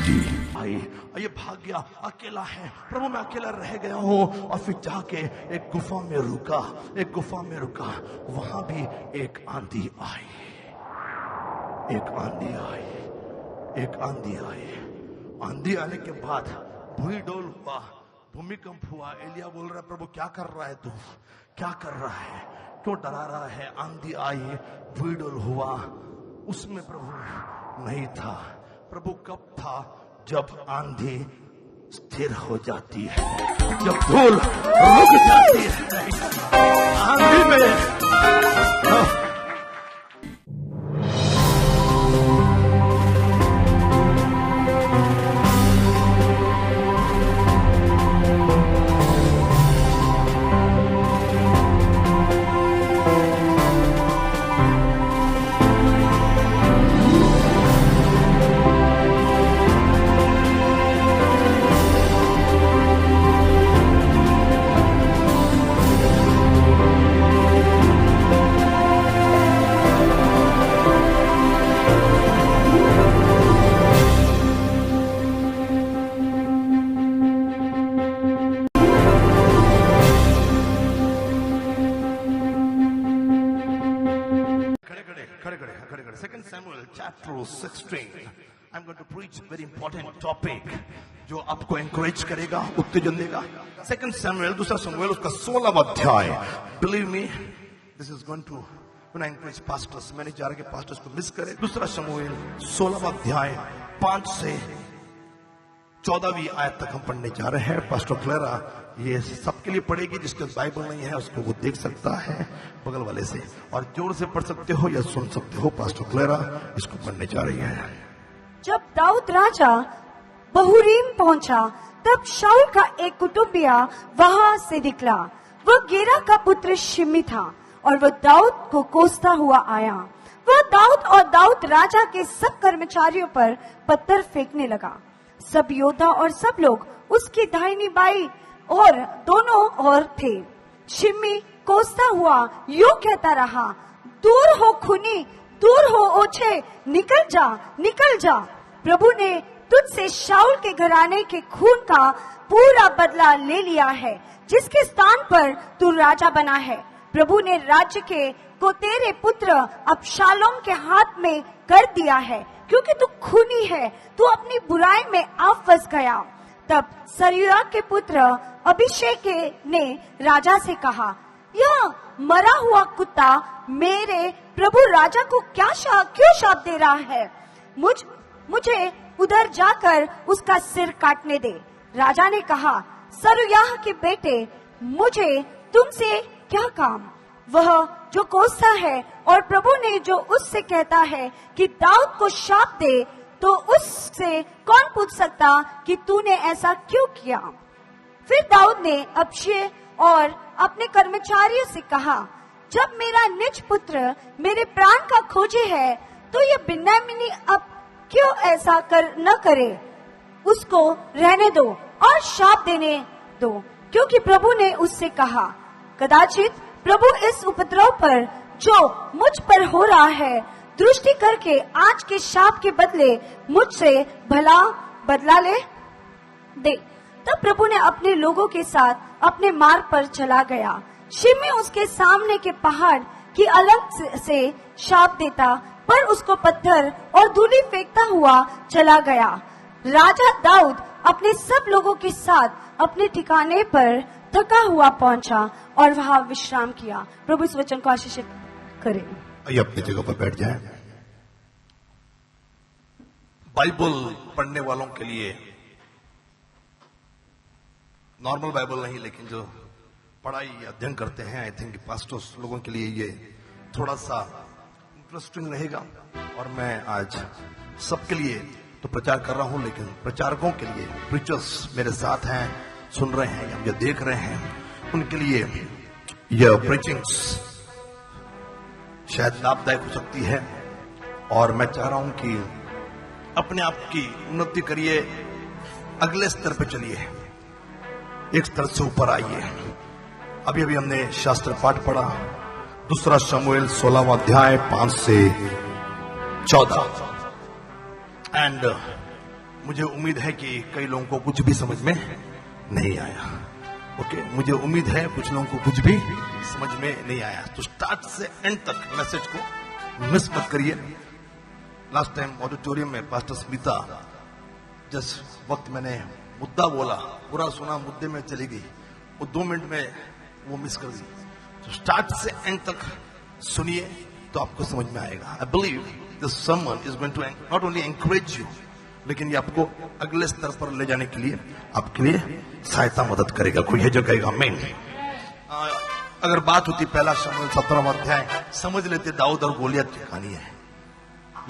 जी। ये भाग गया, अकेला है प्रभु, मैं अकेला रह गया हूँ। और फिर जाके एक गुफा में रुका। वहां भी एक आंधी आई। आंधी आने के बाद भूमि डोल हुआ, भूमिकंप हुआ। एलिया बोल रहा है, प्रभु क्या कर रहा है तू, क्या कर रहा है, क्यों डरा रहा है? आंधी आई, भूमि डोल हुआ, उसमें प्रभु नहीं था। प्रभु कब था? जब आंधी स्थिर हो जाती है, जब धूल रुक जाती है आंधी में। Second Samuel chapter 16. I'm going to preach a very important topic जो आपको encourage करेगा, उत्तेजन देगा। Second Samuel, दूसरा शमूएल उसका 16वां अध्याय। Believe me, this is going to when I encourage pastors, मैंने चाह रहा कि pastors को मिस करे। दूसरा शमूएल 16वां अध्याय 5 से 14वीं आयत तक हम पढ़ने जा रहे हैं। पास्टर क्लेरा ये सबके लिए पढ़ेगी, जिसके बाइबल नहीं है उसको वो देख सकता है बगल वाले से, और जोर से पढ़ सकते हो या सुन सकते हो। पास्टर क्लेरा इसको पढ़ने जा रही है। जब दाऊद राजा बहुरीम पहुंचा, तब शाऊल का एक कुटुंबिया वहां से निकला। वह गेरा का पुत्र शिमी था और वह दाऊद को कोसता हुआ आया। वह दाऊद और दाऊद राजा के सब कर्मचारियों पर पत्थर फेंकने लगा। सब योद्धा और सब लोग उसकी दाहिनी बाई और दोनों ओर थे। शिमी कोसता हुआ यूं कहता रहा, दूर हो खूनी, दूर हो ओछे, निकल जा, निकल जा। प्रभु ने तुझसे शाऊल के घराने के खून का पूरा बदला ले लिया है, जिसके स्थान पर तू राजा बना है। प्रभु ने राज्य को तेरे पुत्र अबशालोम के हाथ में कर दिया है, क्योंकि तू खूनी है, तू अपनी बुराई में आ फंस गया। तब सरूया के पुत्र अभिषेक ने राजा से कहा, यह मरा हुआ कुत्ता मेरे प्रभु राजा को क्यों शाप दे रहा है? मुझे उधर जाकर उसका सिर काटने दे। राजा ने कहा, सरूयाह के बेटे, मुझे तुमसे क्या काम? वह जो कोसता है और प्रभु ने जो उससे कहता है कि दाऊद को शाप दे, तो उससे कौन पूछ सकता कि तूने ऐसा क्यों किया? फिर दाऊद ने अभिषेक और अपने कर्मचारियों से कहा, जब मेरा निज पुत्र मेरे प्राण का खोजे है, तो ये बिन्यामीनी अब क्यों ऐसा न करे? उसको रहने दो और शाप देने दो, क्योंकि प्रभु ने उससे कहा, कदाचित प्रभु इस उपद्रव पर जो मुझ पर हो रहा है दृष्टि करके आज के शाप के बदले मुझसे भला बदला दे। तब प्रभु ने अपने लोगों के साथ अपने मार्ग पर चला गया। शिमी उसके सामने के पहाड़ की अलग से शाप देता, पर उसको पत्थर और धूलि फेंकता हुआ चला गया। राजा दाऊद अपने सब लोगों के साथ अपने ठिकाने पर थका हुआ पहुंचा और वहां विश्राम किया। प्रभु इस वचन को आशीषित करे। आइए अपनी जगह पर बैठ जाएं। बाइबल पढ़ने वालों के लिए, नॉर्मल बाइबल नहीं, लेकिन जो पढ़ाई अध्ययन करते हैं, आई थिंक पास्टर्स लोगों के लिए ये थोड़ा सा इंटरेस्टिंग रहेगा। और मैं आज सबके लिए तो प्रचार कर रहा हूं, लेकिन प्रचारकों के लिए, प्रीचर्स मेरे साथ हैं, सुन रहे हैं या मुझे देख रहे हैं, उनके लिए यह प्रीचिंग्स शायद लाभदायक हो सकती है। और मैं चाह रहा हूं कि अपने आप की उन्नति करिए, अगले स्तर पे चलिए, एक स्तर से ऊपर आइए। अभी अभी हमने शास्त्र पाठ पढ़ा, दूसरा शमूएल 16वां अध्याय 5 से 14। एंड मुझे उम्मीद है कि कई लोगों को कुछ भी समझ में नहीं आया। ओके, मुझे उम्मीद है कुछ लोगों को कुछ भी समझ में नहीं आया। तो स्टार्ट से एंड तक मैसेज को मिस मत करिए। लास्ट टाइम ऑडिटोरियम में पास्टर स्मिता जस्ट वक्त मैंने मुद्दा बोला, पूरा सुना, मुद्दे में चली गई, वो 2 मिनट में वो मिस कर दी। तो स्टार्ट से एंड तक सुनिए तो आपको समझ में आएगा। I believe this sermon is going to not only encourage you, लेकिन ये आपको अगले स्तर पर ले जाने के लिए आपके लिए सहायता मदद करेगा। कोई है जो कहेगा आमीन। अगर बात होती पहला शमूएल 17वां अध्याय, समझ लेते दाऊद और गोलियत की कहानी है,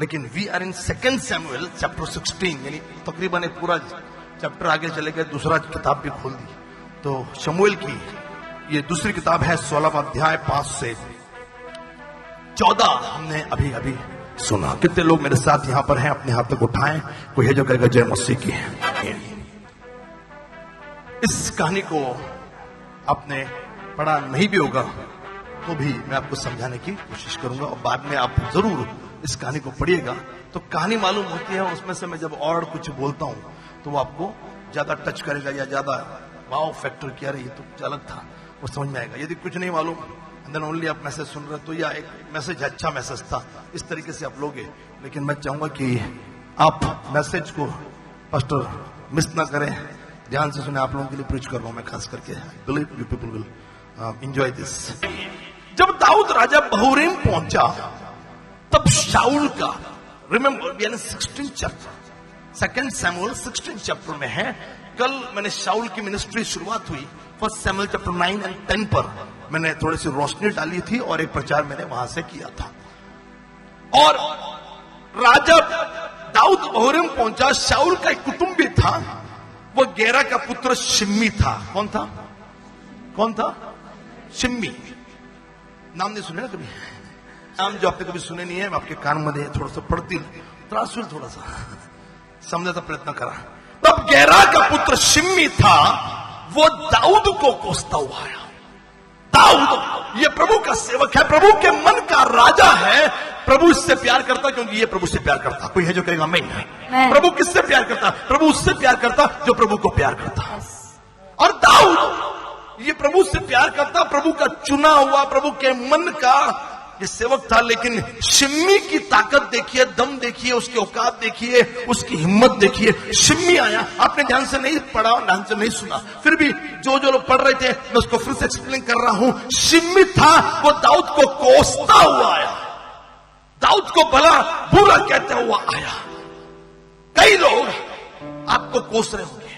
लेकिन we are in 2 Samuel chapter 16, यानी तकरीबन एक पूरा चैप्टर आगे चले गए, दूसरा किताब भी खोल दी। तो शमूएल की ये दूसरी किताब है, 16वां अध्याय 5 से 14 हमने अभी अभी सुना। कितने लोग मेरे साथ यहां पर हैं? अपने हाथ तक उठाएं। कोई है जो कहेगा जय मसीह की। इस कहानी को आपने पढ़ा नहीं भी होगा तो भी मैं आपको समझाने की कोशिश करूंगा, और बाद में आप जरूर इस कहानी को पढ़िएगा तो कहानी मालूम होती है। उसमें से मैं जब और कुछ बोलता हूं तो वो आपको ज्यादा टच करेगा या ज्यादा वाव फैक्टर किया रही तो कुछ अलग था, वो समझ में आएगा। यदि कुछ नहीं मालूम देन ओनली आप मैसेज सुन रहे तो या एक मैसेज अच्छा मैसेज था, इस तरीके से आप लोगे। लेकिन मैं चाहूंगा कि आप मैसेज को पास्टर मिस ना करें, ध्यान से सुने। आप लोगों के लिए प्रीच कर रहा हूं मैं खास करके। Believe you people will enjoy this. जब दाऊद राजा बहूरीम पहुंचा तब शाऊल का, रिमेंबर 16 चैप्टर, 2 सैमुएल 16 चैप्टर में है। कल मैंने शाऊल की मिनिस्ट्री शुरुआत हुई 1 सैमुएल चैप्टर 9 और 10 पर मैंने थोड़ी सी रोशनी डाली थी और एक प्रचार मैंने वहां से किया था। और राजा दाऊद बहूरीम पहुंचा। शाऊल का एक कुटुंबी था, वो गेरा का पुत्र शिम्मी था। कौन था? कौन था? शिम्मी। नाम नहीं सुने ना कभी? नाम जो आपने कभी सुने नहीं है, मैं आपके कान में थोड़ा सा पढ़ती, थोड़ा सा समझने का प्रयत्न करा। तब गेरा का पुत्र शिम्मी था, वो दाऊद को कोसता हुआ आया। दाऊद ये प्रभु का सेवक है, प्रभु के मन का राजा है। प्रभु इससे प्यार करता क्योंकि ये प्रभु से प्यार करता। कोई है जो कहेगा मैं? प्रभु किससे प्यार करता? प्रभु उससे प्यार करता जो प्रभु को प्यार करता। और दाऊद ये प्रभु से प्यार करता, प्रभु का चुना हुआ, प्रभु के मन का ये सेवक था। लेकिन शिम्मी की ताकत देखिए, दम देखिए, उसकी औकात देखिए, उसकी हिम्मत देखिए। शिम्मी आया, आपने ध्यान से नहीं पढ़ा, ध्यान से नहीं सुना, फिर भी जो लोग पढ़ रहे थे मैं उसको फिर से एक्सप्लेन कर रहा हूं। शिम्मी था, वो दाऊद को कोसता हुआ आया, दाऊद को भला बुरा कहते हुआ आया। कई लोग आपको कोस रहे होंगे,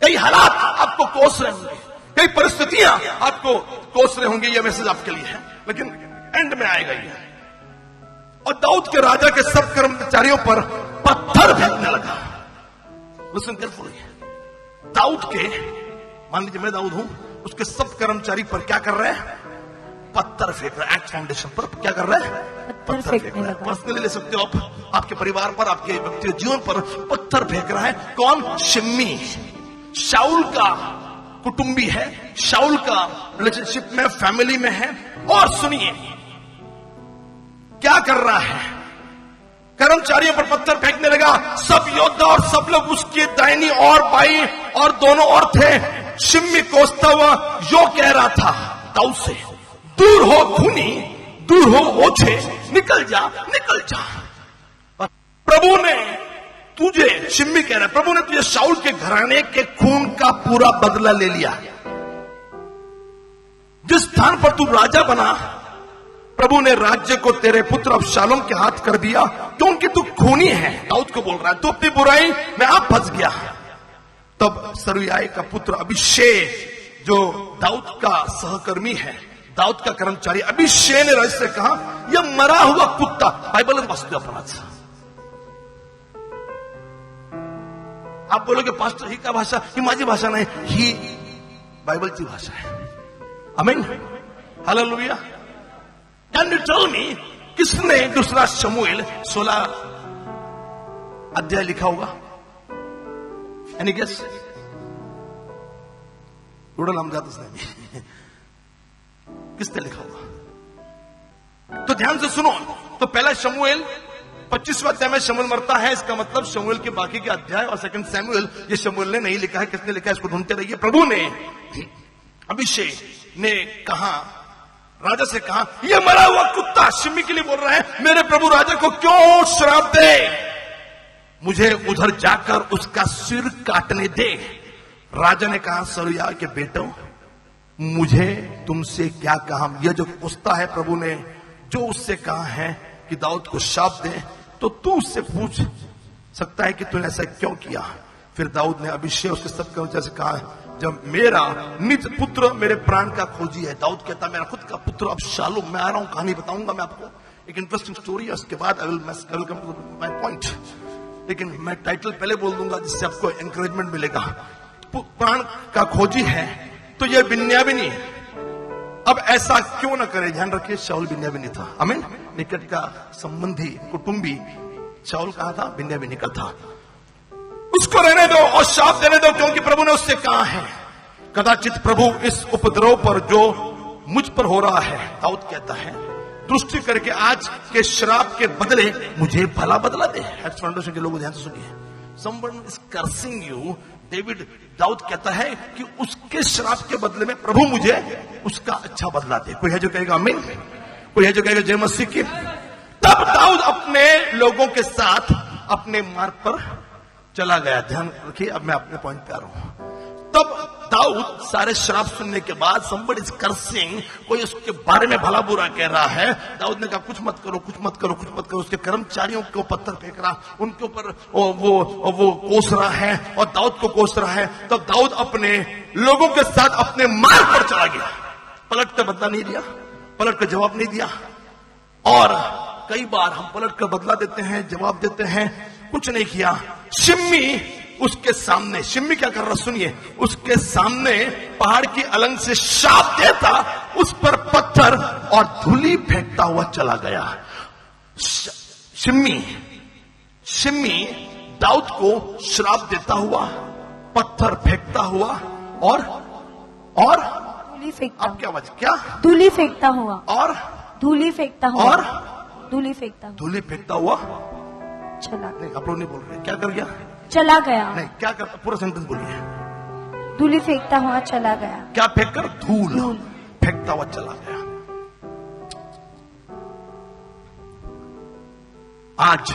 कई हालात आपको कोस रहे होंगे, कई परिस्थितियां आपको कोस रहे होंगे। यह मैसेज आपके लिए है, लेकिन एंड में आएगा ये। और दाऊद के राजा के सब कर्मचारियों पर पत्थर फेंकने लगा। Listen carefully. दाऊद के, मान लीजिए मैं दाऊद हूं, उसके सब कर्मचारी पर क्या कर रहे हैं? पत्थर फेंक रहे हैं। एक्ट फाउंडेशन पर क्या कर रहे हैं? पत्थर फेंक रहे हैं। पर्सनली ले सकते हो आप, आपके परिवार पर, आपके व्यक्तिगत जीवन पर पत्थर फेंक रहा है। कौन? शिम्मी। शाऊल का कुटुंबी है, शाऊल का रिलेशनशिप में, फैमिली में है। और सुनिए क्या कर रहा है? कर्मचारियों पर पत्थर फेंकने लगा। सब योद्धा और सब लोग उसके दाहिनी और बाई और दोनों ओर थे। शिम्मी कोसता हुआ यो कह रहा था दाऊद से, दूर हो खूनी, दूर हो ओछे, निकल जा, निकल जा। प्रभु ने तुझे, शिम्मी कह रहा है, प्रभु ने तुझे शाऊल के घराने के खून का पूरा बदला ले लिया। जिस स्थान पर तू राजा बना, प्रभु ने राज्य को तेरे पुत्र अबशालोम के हाथ कर दिया, क्योंकि तू खूनी है। दाऊद को बोल रहा है, तू अपनी बुराई में आप फंस गया। तब सरूयाह का पुत्र अभिषै, जो दाऊद का सहकर्मी है, दाऊद का कर्मचारी, अभिषै ने राजा से कहा, यह मरा हुआ कुत्ता, बाइबल वास्तव। आप बोलोगे पास्टर ही का भाषा, ही माझी भाषा नहीं, ही बाइबलची भाषा है। आमीन, हालेलुया। कैन यू टेल मी किसने 2 शमूएल 16 अध्याय लिखा होगा? Any guess? एवढं लांब जातच नाही। किसने लिखा होगा? तो ध्यान से सुनो। तो पहला शमूएल 25वें अध्याय में शमूएल मरता है, इसका मतलब शमूएल के बाकी के अध्याय और सेकंड सैमुएल ये शमूएल ने नहीं लिखा है। किसने लिखा है इसको ढूंढते रहिए। प्रभु ने, अभिषेक ने कहा, राजा से कहा, ये मरा हुआ कुत्ता शिमी के लिए बोल रहा है, मेरे प्रभु राजा को क्यों श्राप दे, मुझे उधर जाकर उसका सिर काटने दे। राजा ने कहा, सरुया के बेटो, मुझे तुमसे क्या कहा। यह जो पूछता है प्रभु ने जो उससे कहा है कि दाऊद को शाप दे, तो तू उससे पूछ सकता है कि तूने ऐसा क्यों किया। फिर दाऊद ने अभिषेक उसके सब कर्मचारी से कहा, जब मेरा निज पुत्र मेरे प्राण का खोजी है। दाऊद कहता है मेरा खुद का पुत्र अब शालूम, मैं आ रहा हूं, कहानी बताऊंगा मैं आपको, एक इंटरेस्टिंग स्टोरी है, उसके बाद I will come to my point. लेकिन मैं टाइटल पहले बोल दूंगा जिससे आपको एनकरेजमेंट मिलेगा। प्राण का खोजी है तो यह बिन्यामीनी अब ऐसा क्यों ना करे। ध्यान रखिए, शाऊल बिन्यामीनी था, आमीन, निकट का संबंधी कुटुंबी शाऊल कहा था, बिन्यामीनी का था। उसको रहने दो और शाप देने दो, क्योंकि प्रभु ने उससे कहा है। कदाचित प्रभु इस उपद्रव पर जो मुझ पर हो रहा है, दाऊद कहता है, दृष्टि करके आज के श्राप के बदले मुझे भला बदला दे। एक्स फाउंडेशन के लोग ध्यान से सुनिए। समवन इज कर्सिंग यू, दाऊद कहता है कि उसके श्राप के बदले में प्रभु मुझे उसका अच्छा बदला दे। कोई है जो कहेगा आमीन, कोई है जो कहेगा जय मसीह की। तब दाऊद अपने लोगों के साथ अपने मार्ग पर चला गया। ध्यान रखिए, अब मैं अपने पॉइंट पे आ रहा हूं। तब दाऊद सारे श्राप सुनने के बाद somebody is cursing, कोई उसके बारे में भला बुरा कह रहा है। दाऊद ने कहा कुछ मत करो, कुछ मत करो, कुछ मत करो। उसके कर्मचारियों को पत्थर फेंक रहा, उनके ऊपर वो कोस रहा है और दाऊद को कोस रहा है। तब दाऊद अपने लोगों के साथ अपने मार्ग पर चला गया। पलट कर बदला नहीं दिया, पलट कर जवाब नहीं दिया। और कई बार हम पलट कर बदला देते हैं, जवाब देते हैं, कुछ नहीं किया। शिमी उसके सामने, शिमी क्या कर रहा सुनिए, उसके सामने पहाड़ की अलंग से शाप देता, उस पर पत्थर और धूली फेंकता हुआ चला गया। शिमी दाऊद को श्राप देता हुआ, पत्थर फेंकता हुआ और धूली फेंकता। अब क्या वजह, क्या धूली फेंकता हुआ और धूली फेंकता हुआ और धूली फेंकता हुआ धूली फेंकता हुआ चला। नहीं, आप लोग नहीं बोल रहे, क्या कर गया, चला गया। नहीं, क्या करता, पूरा सेंटेंस बोलिए। धूली फेंकता हुआ चला गया। क्या फेंक कर, धूल फेंकता हुआ चला गया। आज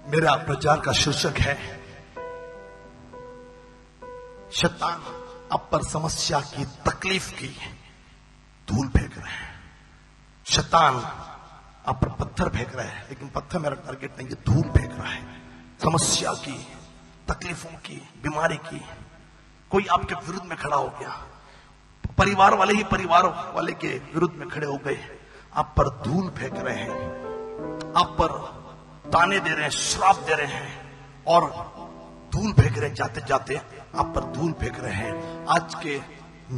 मेरा प्रचार का शीर्षक है, शैतान आप पर समस्या की, तकलीफ की धूल फेंक रहे हैं। शैतान आप पर पत्थर फेंक रहा है, लेकिन पत्थर मेरा टारगेट नहीं है, धूल फेंक रहा है। समस्या की, तकलीफों की, बीमारी की। कोई आपके विरुद्ध में खड़ा हो गया, परिवार वाले ही परिवार वाले के विरुद्ध में खड़े हो गए, आप पर धूल फेंक रहे हैं, आप पर ताने दे रहे हैं, श्राप दे रहे हैं और धूल फेंक रहे हैं। जाते जाते आप पर धूल फेंक रहे हैं। आज के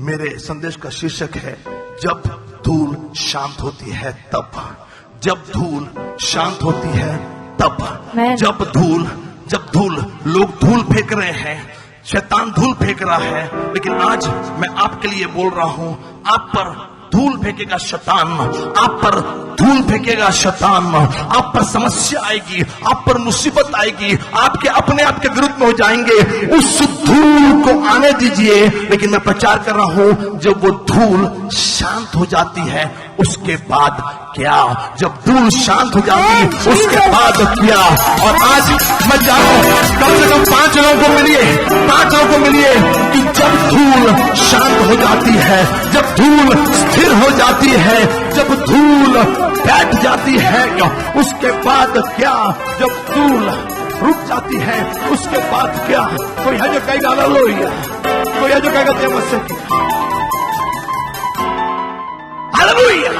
मेरे संदेश का शीर्षक है, जब धूल शांत होती है तब। जब धूल शांत होती है तब। जब धूल लोग धूल फेंक रहे हैं, शैतान धूल फेंक रहा है, लेकिन आज मैं आपके लिए बोल रहा हूं, आप पर धूल फेंकेगा शैतान, आप पर धूल फेंकेगा शैतान, आप पर समस्या आएगी, आप पर मुसीबत आएगी, आपके अपने आप के विरुद्ध में हो जाएंगे। उस धूल को आने दीजिए। लेकिन मैं प्रचार कर रहा हूं, जब वो धूल शांत हो जाती है उसके बाद क्या, जब धूल शांत हो जाती है उसके बाद क्या। और आज मैं जानू कम से कम 5 लोगों को मिलिए कि जब धूल शांत हो जाती है, जब धूल स्थिर हो जाती है, जब धूल बैठ जाती है, उसके बाद क्या, जब धूल रुक जाती है उसके बाद क्या। कोई है जो कहेगा हालेलुया, कोई है जो कहेगा जय मसीह की, हालेलुया।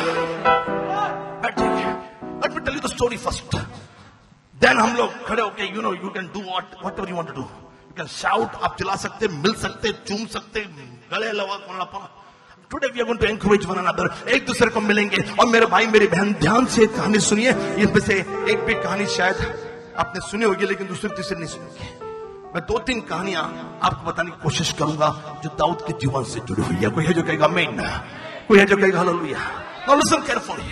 बैठिए, let me tell you the story first, then हम लोग खड़े होके, you know, you can do whatever you want to do, you can shout, आप चिल्ला सकते, मिल सकते, चूम सकते, गले लगा। Today we are going to encourage one another, एक दूसरे को मिलेंगे। और मेरे भाई मेरी बहन, ध्यान से कहानी सुनिए। इसमें से एक भी कहानी शायद आपने सुनी होगी, लेकिन दूसरी तीसरी नहीं सुनी। मैं 2-3 कहानियां आपको बताने की कोशिश करूंगा जो दाऊद के जीवन से जुड़ी हुई है। कोई है जो कहेगा आमीन, कोई है जो कहेगा हालेलुया। Now listen carefully.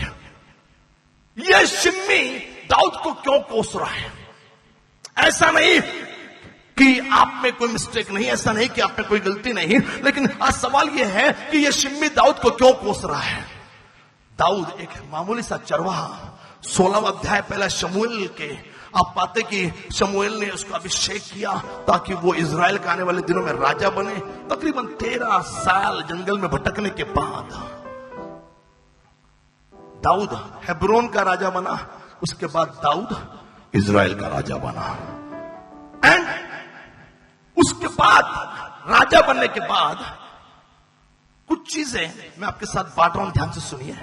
ये शिम्मी दाऊद को क्यों कोस रहा है? ऐसा नहीं कि आप में कोई मिस्टेक नहीं, ऐसा नहीं कि आप में कोई गलती नहीं, लेकिन आज सवाल यह है कि यह शिम्मी दाऊद को क्यों कोस रहा है? दाऊद एक मामूली सा चरवाहा, 16वां अध्याय पहला शमूएल के आप पाते कि शमूएल ने उसका अभिषेक किया ताकि वो इजराइल के आने वाले दिनों में राजा बने। तकरीबन 13 साल जंगल में भटकने के बाद दाऊद हेब्रोन का राजा बना। उसके बाद दाऊद इजराइल का राजा बना। एंड उसके बाद राजा बनने के बाद कुछ चीजें मैं आपके साथ बांट रहा हूं, ध्यान से सुनिए।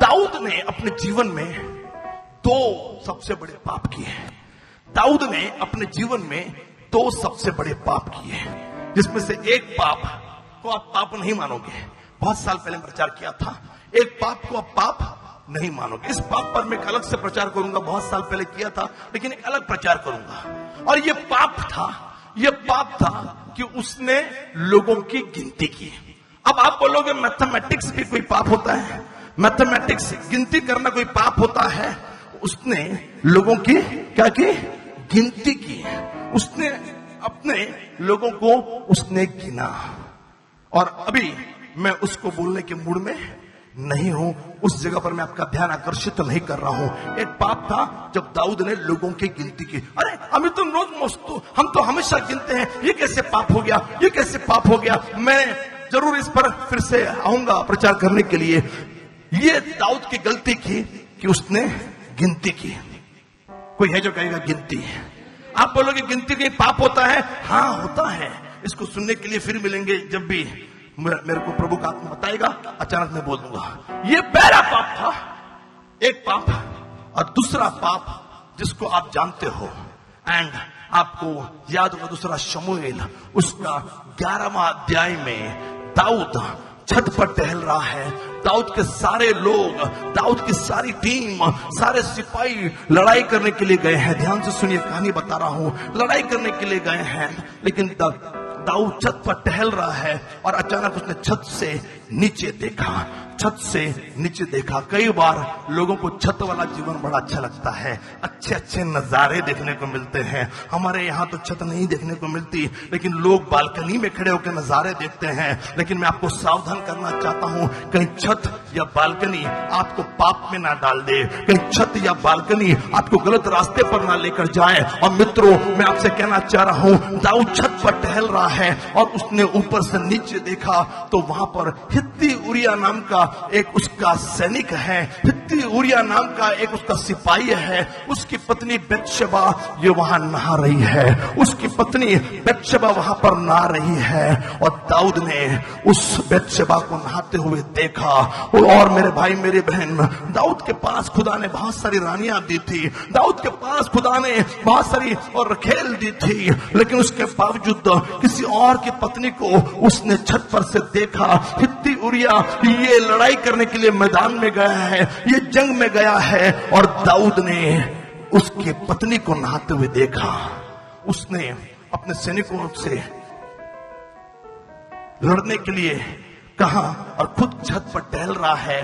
दाऊद ने अपने जीवन में 2 सबसे बड़े पाप किए। दाऊद ने अपने जीवन में 2 सबसे बड़े पाप किए, जिसमें से एक पाप को आप पाप नहीं मानोगे, बहुत साल पहले प्रचार किया था। एक पाप को आप पाप नहीं मानोगे। इस पाप पर मैं एक अलग से प्रचार करूंगा, बहुत साल पहले किया था, लेकिन एक अलग प्रचार करूंगा। और ये पाप था कि उसने लोगों की गिनती की। अब आप बोलोगे मैथमेटिक्स भी कोई पाप होता है? मैथमेटिक्स गिनती करना कोई पाप होता है? उसने लोगों की क्या की? गिनती की। उसने अपने लोगों को उसने गिना। और अभी मैं उसको बोलने के मूड में नहीं हूं, उस जगह पर मैं आपका ध्यान आकर्षित नहीं कर रहा हूं। एक पाप था जब दाऊद ने लोगों की गिनती की। अरे हम तो हमेशा गिनते हैं, ये कैसे पाप हो गया, ये कैसे पाप हो गया? मैं जरूर इस पर फिर से आऊंगा प्रचार करने के लिए। ये दाऊद की गलती की कि उसने गिनती की। कोई है जो कहेगा गिनती? आप बोलोगे गिनती कहीं पाप होता है? हाँ होता है। इसको सुनने के लिए फिर मिलेंगे जब भी मेरे को प्रभु का आत्मा बताएगा, अचानक मैं बोल दूंगा। ये पहला पाप था, एक पाप। और दूसरा पाप जिसको आप जानते हो, एंड आपको याद होगा दूसरा शमूएल उसका 11वां अध्याय में दाऊद छत पर टहल रहा है। दाऊद के सारे लोग, दाऊद की सारी टीम, सारे सिपाही लड़ाई करने के लिए गए हैं। ध्यान से सुनिए, कहानी बता रहा हूं। लड़ाई करने के लिए गए हैं, लेकिन दाऊद छत पर टहल रहा है और अचानक उसने छत से नीचे देखा। छत से नीचे देखा। कई बार लोगों को छत वाला जीवन बड़ा अच्छा लगता है, अच्छे अच्छे नजारे देखने को मिलते हैं। हमारे यहाँ तो छत नहीं देखने को मिलती, लेकिन लोग बालकनी में खड़े होकर नजारे देखते हैं। लेकिन मैं आपको सावधान करना चाहता हूँ, कहीं छत या बालकनी आपको पाप में ना डाल दे, कहीं छत या बालकनी आपको गलत रास्ते पर ना लेकर जाए। और मित्रों, मैं आपसे कहना चाह रहा हूँ, दाऊद छत पर टहल रहा है और उसने ऊपर से नीचे देखा तो वहां पर हित्ती उरिया नाम का एक उसका सैनिक है, हित्ती उरिया नाम का एक उसका सिपाही है। उसकी पत्नी बेतशेबा ये वहां नहा रही है, उसकी पत्नी बेतशेबा वहां पर नहा रही है। और दाऊद ने उस बेतशेबा को नहाते हुए देखा। और मेरे भाई मेरी बहन, दाऊद के पास खुदा ने बहुत सारी रानियां दी थी, दाऊद के पास खुदा ने बहुत सारी और रखेल दी थी, लेकिन उसके बावजूद किसी और की पत्नी को उसने छत पर से देखा। हित्ती उरिया ये लड़ाई करने के लिए मैदान में गया है, ये जंग में गया है, और दाऊद ने उसकी पत्नी को नहाते हुए देखा। उसने अपने सैनिकों से लड़ने के लिए कहा और खुद छत पर टहल रहा है।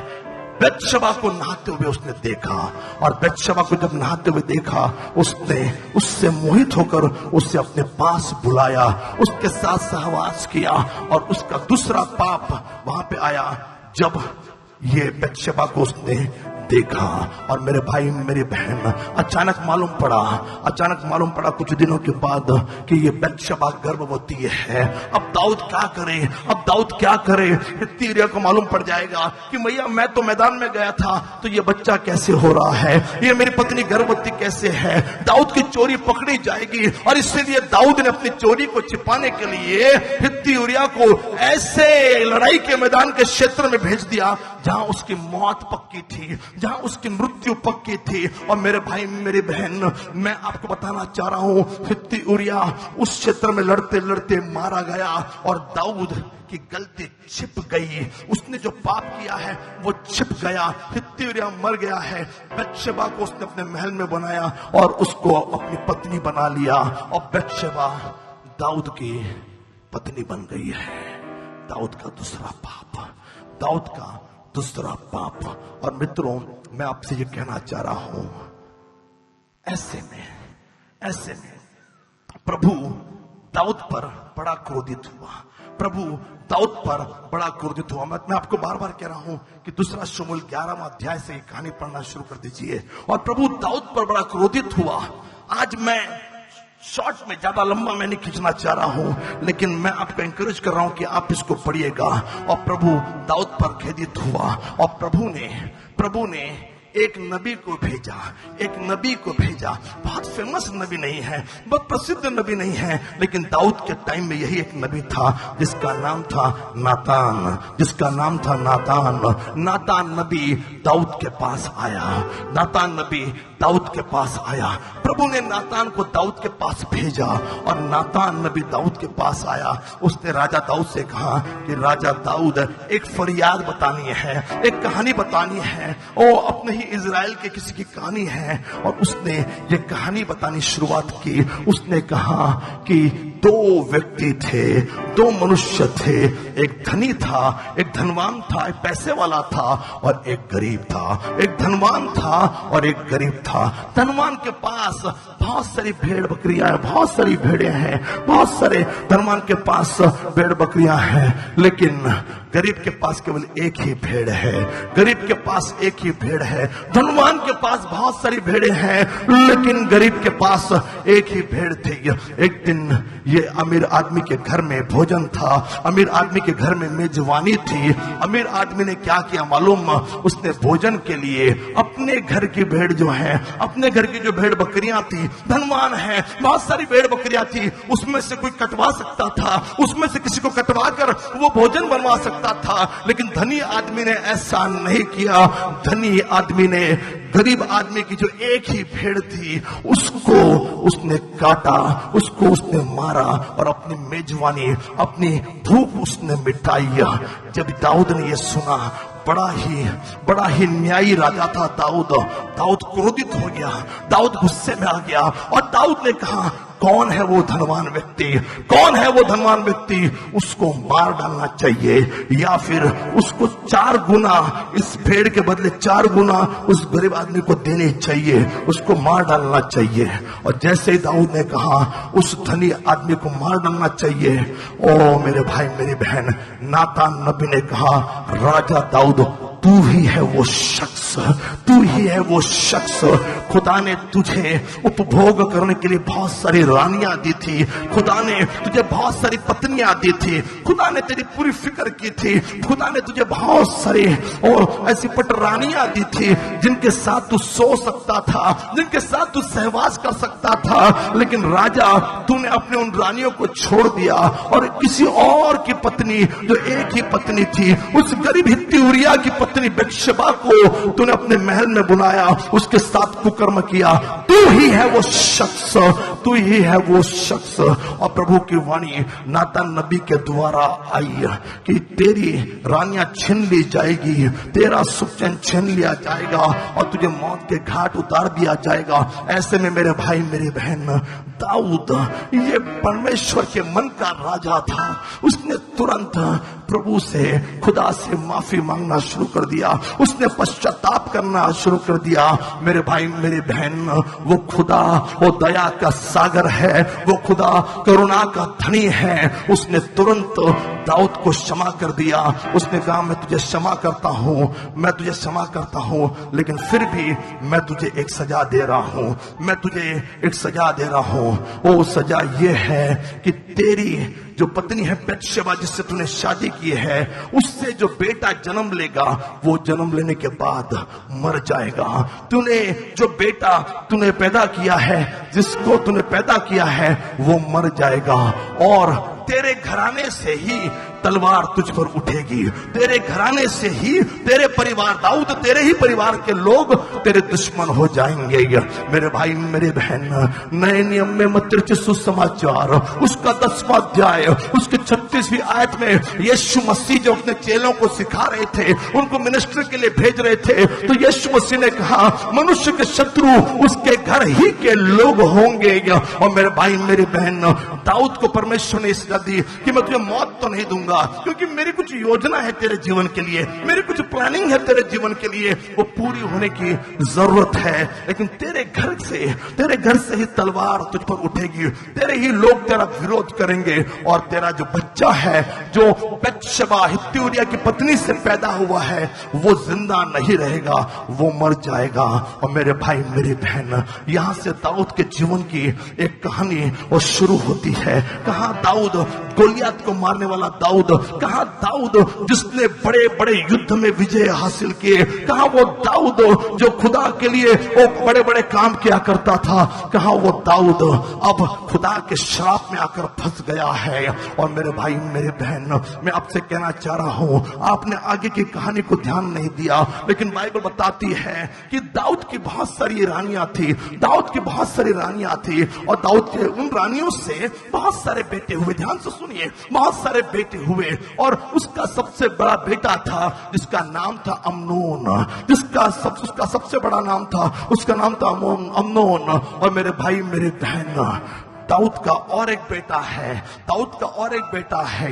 बेतशेबा को नहाते हुए उसने देखा, और बेतशेबा को जब नहाते हुए देखा, उसने उससे मोहित होकर उसे अपने पास बुलाया, उसके साथ सहवास किया। और उसका दूसरा पाप वहां पे आया जब ये बेतशेबा को उसने देखा। और मेरे भाई मेरी बहन, अचानक मालूम पड़ा कुछ दिनों के बाद कि ये बेतशेबा गर्भवती है। अब दाऊद क्या करे? हित्ती उरिया को मालूम पड़ जाएगा कि भैया मैं तो मैदान में गया था, तो ये बच्चा कैसे हो रहा है, ये मेरी पत्नी गर्भवती कैसे है? दाऊद की चोरी पकड़ी जाएगी। और इसलिए दाऊद ने अपनी चोरी को छिपाने के लिए हित्ती उरिया को ऐसे लड़ाई के मैदान के क्षेत्र में भेज दिया जहां उसकी मौत पक्की थी, जहां उसकी मृत्यु पक्की थी। और मेरे भाई मेरी बहन, मैं आपको बताना चाह रहा हूं, हित्ती उरिया उस क्षेत्र में लड़ते लड़ते मारा गया और दाऊद की गलती छिप गई। उसने जो पाप किया है वो छिप गया। हित्ती उरिया मर गया है। बेतशेबा को उसने अपने महल में बनाया और उसको अपनी पत्नी बना लिया, और बेतशेबा दाऊद की पत्नी बन गई है। दाऊद का दूसरा पाप, दाऊद का दूसरा पाप। और मित्रों, मैं आपसे ये कहना चाह रहा हूं, ऐसे में प्रभु दाऊद पर बड़ा क्रोधित हुआ। प्रभु दाऊद पर बड़ा क्रोधित हुआ। मैं आपको बार बार कह रहा हूं कि दूसरा शमूएल 11वां अध्याय से कहानी पढ़ना शुरू कर दीजिए। और प्रभु दाऊद पर बड़ा क्रोधित हुआ। आज मैं शॉर्ट में, ज्यादा लंबा मैं नहीं खींचना चाह रहा हूं, लेकिन मैं आपको इंकरेज कर रहा हूं कि आप इसको पढ़िएगा। और प्रभु दाऊद पर खेदित हुआ और प्रभु ने एक नबी को भेजा। बहुत फेमस नबी नहीं है, बहुत प्रसिद्ध नबी नहीं है, लेकिन दाऊद के टाइम में यही एक नबी था जिसका नाम था नातान नबी दाऊद के पास आया। प्रभु ने नातान को दाऊद के पास भेजा और नातान नबी दाऊद के पास आया। उसने राजा दाऊद से कहा कि राजा दाऊद, एक फरियाद बतानी है, एक कहानी बतानी है। वो अपने ही इजराइल के किसी की कहानी है। और उसने ये कहानी बतानी शुरुआत की। उसने कहा कि दो व्यक्ति थे, दो मनुष्य थे। एक धनी था, एक धनवान था, एक पैसे वाला था, और एक गरीब था। एक धनवान था और एक गरीब था। धनवान के पास बहुत सारी भेड़ बकरियां हैं, बहुत सारी भेड़ें हैं, बहुत सारे धनवान के पास भेड़ बकरियां हैं, लेकिन गरीब के पास केवल एक ही भेड़ है। धनवान के पास बहुत सारी भेड़ें हैं, लेकिन गरीब के पास एक ही भेड़ थी। एक दिन ये अमीर आदमी के घर में भोजन था, अमीर आदमी के घर में मेजबानी थी। अमीर आदमी ने क्या किया मालूम? उसने भोजन के लिए अपने घर की भेड़ जो है, अपने घर की जो भेड़ बकरियां थी, धनवान है, बहुत सारी भेड़ बकरियां थी, उसमें से कोई कटवा सकता था, उसमें से किसी को कटवा कर वो भोजन बनवा सकता था। लेकिन धनी आदमी ने ऐसा नहीं किया। धनी आदमी ने गरीब आदमी की जो एक ही भेड़ थी, उसको उसने काटा, उसको उसने मारा और अपनी मेजबानी, अपनी भूख उसने मिटाई। जब दाऊद ने यह सुना, बड़ा ही न्यायी राजा था दाऊद क्रोधित हो गया, दाऊद गुस्से में आ गया। और दाऊद ने कहा, कौन है वो धनवान व्यक्ति? उसको मार डालना चाहिए, या फिर उसको 4 गुना, इस भेड़ के बदले 4 गुना उस गरीब आदमी को देने चाहिए, उसको मार डालना चाहिए। और जैसे ही दाऊद ने कहा उस धनी आदमी को मार डालना चाहिए, ओ मेरे भाई मेरी बहन, नातान नबी ने कहा, राजा दाऊद, तू ही है वो शख्स। खुदा ने तुझे उपभोग करने के लिए बहुत सारी रानियां दी थी, खुदा ने तुझे बहुत सारी पत्नियां दी थी, खुदा ने तेरी पूरी फिक्र की थी, खुदा ने तुझे बहुत सारी और ऐसी पटरानियां दी थी जिनके साथ तू सो सकता था, जिनके साथ तू सहवास कर सकता था। लेकिन राजा, तूने अपने उन रानियों को छोड़ दिया और किसी और की पत्नी, जो एक ही पत्नी थी, उस गरीब हित्ती उरिया की पत्नी बत्शेबा को तूने अपने महल में बुलाया, उसके साथ कुकर्म किया। तू ही है वो शख्स। और प्रभु की वाणी नातान नबी के द्वारा आई कि तेरी रानियां छीन ली जाएगी, तेरा सुखचैन छीन लिया जाएगा और तुझे मौत के घाट उतार दिया जाएगा। ऐसे में मेरे भाई मेरी बहन, दाऊद ये परमेश्वर के मन का राजा था। उसने तुरंत प्रभु से, खुदा से माफी मांगना शुरू कर दिया, उसने पश्चाताप करना शुरू कर दिया। मेरे भाई मेरी बहन, वो खुदा, वो दया का सागर है, वो खुदा करुणा का धनी है। उसने तुरंत दाऊद को क्षमा कर दिया। उसने कहा, मैं तुझे क्षमा करता हूं, लेकिन फिर भी मैं तुझे एक सजा दे रहा हूं। वो सजा ये है कि तेरी जो पत्नी है बत्शेबा, जिससे तूने शादी की है, उससे जो बेटा जन्म लेगा, वो जन्म लेने के बाद मर जाएगा। तूने जो बेटा तूने पैदा किया है, जिसको तूने पैदा किया है, वो मर जाएगा। और तेरे घराने से ही तलवार तुझ पर उठेगी, तेरे घराने से ही तेरे परिवार, दाऊद तेरे ही परिवार के लोग तेरे दुश्मन हो जाएंगे। मेरे भाई मेरे बहन, नए नियम में मत्ती सुसमाचार उसका 10वां अध्याय, उसके 36वीं आयत में यीशु मसीह जो अपने चेलों को सिखा रहे थे, उनको मिनिस्ट्री के लिए भेज रहे थे, तो यीशु मसीह ने कहा, मनुष्य के शत्रु उसके घर ही के लोग होंगे। और मेरे भाई मेरी बहन, दाऊद को परमेश्वर ने सजा दी कि मैं तुझे मौत तो नहीं दूंगा, दूंगा, क्योंकि मेरी कुछ योजना है तेरे जीवन के लिए, मेरी कुछ प्लानिंग है तेरे जीवन के लिए, वो पूरी होने की जरूरत है। लेकिन तेरे घर से ही तलवार तुझ पर उठेगी, तेरे ही लोग तेरा विरोध करेंगे, और तेरा जो बच्चा है जो बत्शेबा हित्ती उरिया की पत्नी से पैदा हुआ है वो जिंदा नहीं रहेगा, वो मर जाएगा। और मेरे भाई मेरी बहन, यहां से दाऊद के जीवन की एक कहानी वो शुरू होती है। कहां दाऊद, गोलियत को मारने वाला दाऊद, कहां दाऊद जिसने बड़े बड़े युद्ध में विजय हासिल किए, कहां वो दाऊद जो खुदा के लिए वो बड़े बड़े काम किया करता था, कहां वो दाऊद अब खुदा के श्राप में आकर फंस गया है। और मेरे भाई मेरे बहन, मैं आपसे कहना चाह रहा हूं, आपने आगे की कहानी को ध्यान नहीं दिया, लेकिन बाइबल बताती है कि दाऊद की बहुत सारी रानियां थी, दाऊद की बहुत सारी रानियां थी, और दाऊद के उन रानियों से बहुत सारे बेटे हुए। ध्यान से सुनिए, बहुत सारे बेटे हुए, और उसका सबसे बड़ा बेटा था जिसका नाम था अम्नोन, उसका सबसे बड़ा नाम था, उसका नाम था अम्नोन। और मेरे भाई मेरे बहन, दाऊद का और एक बेटा है, दाऊद का और एक बेटा है,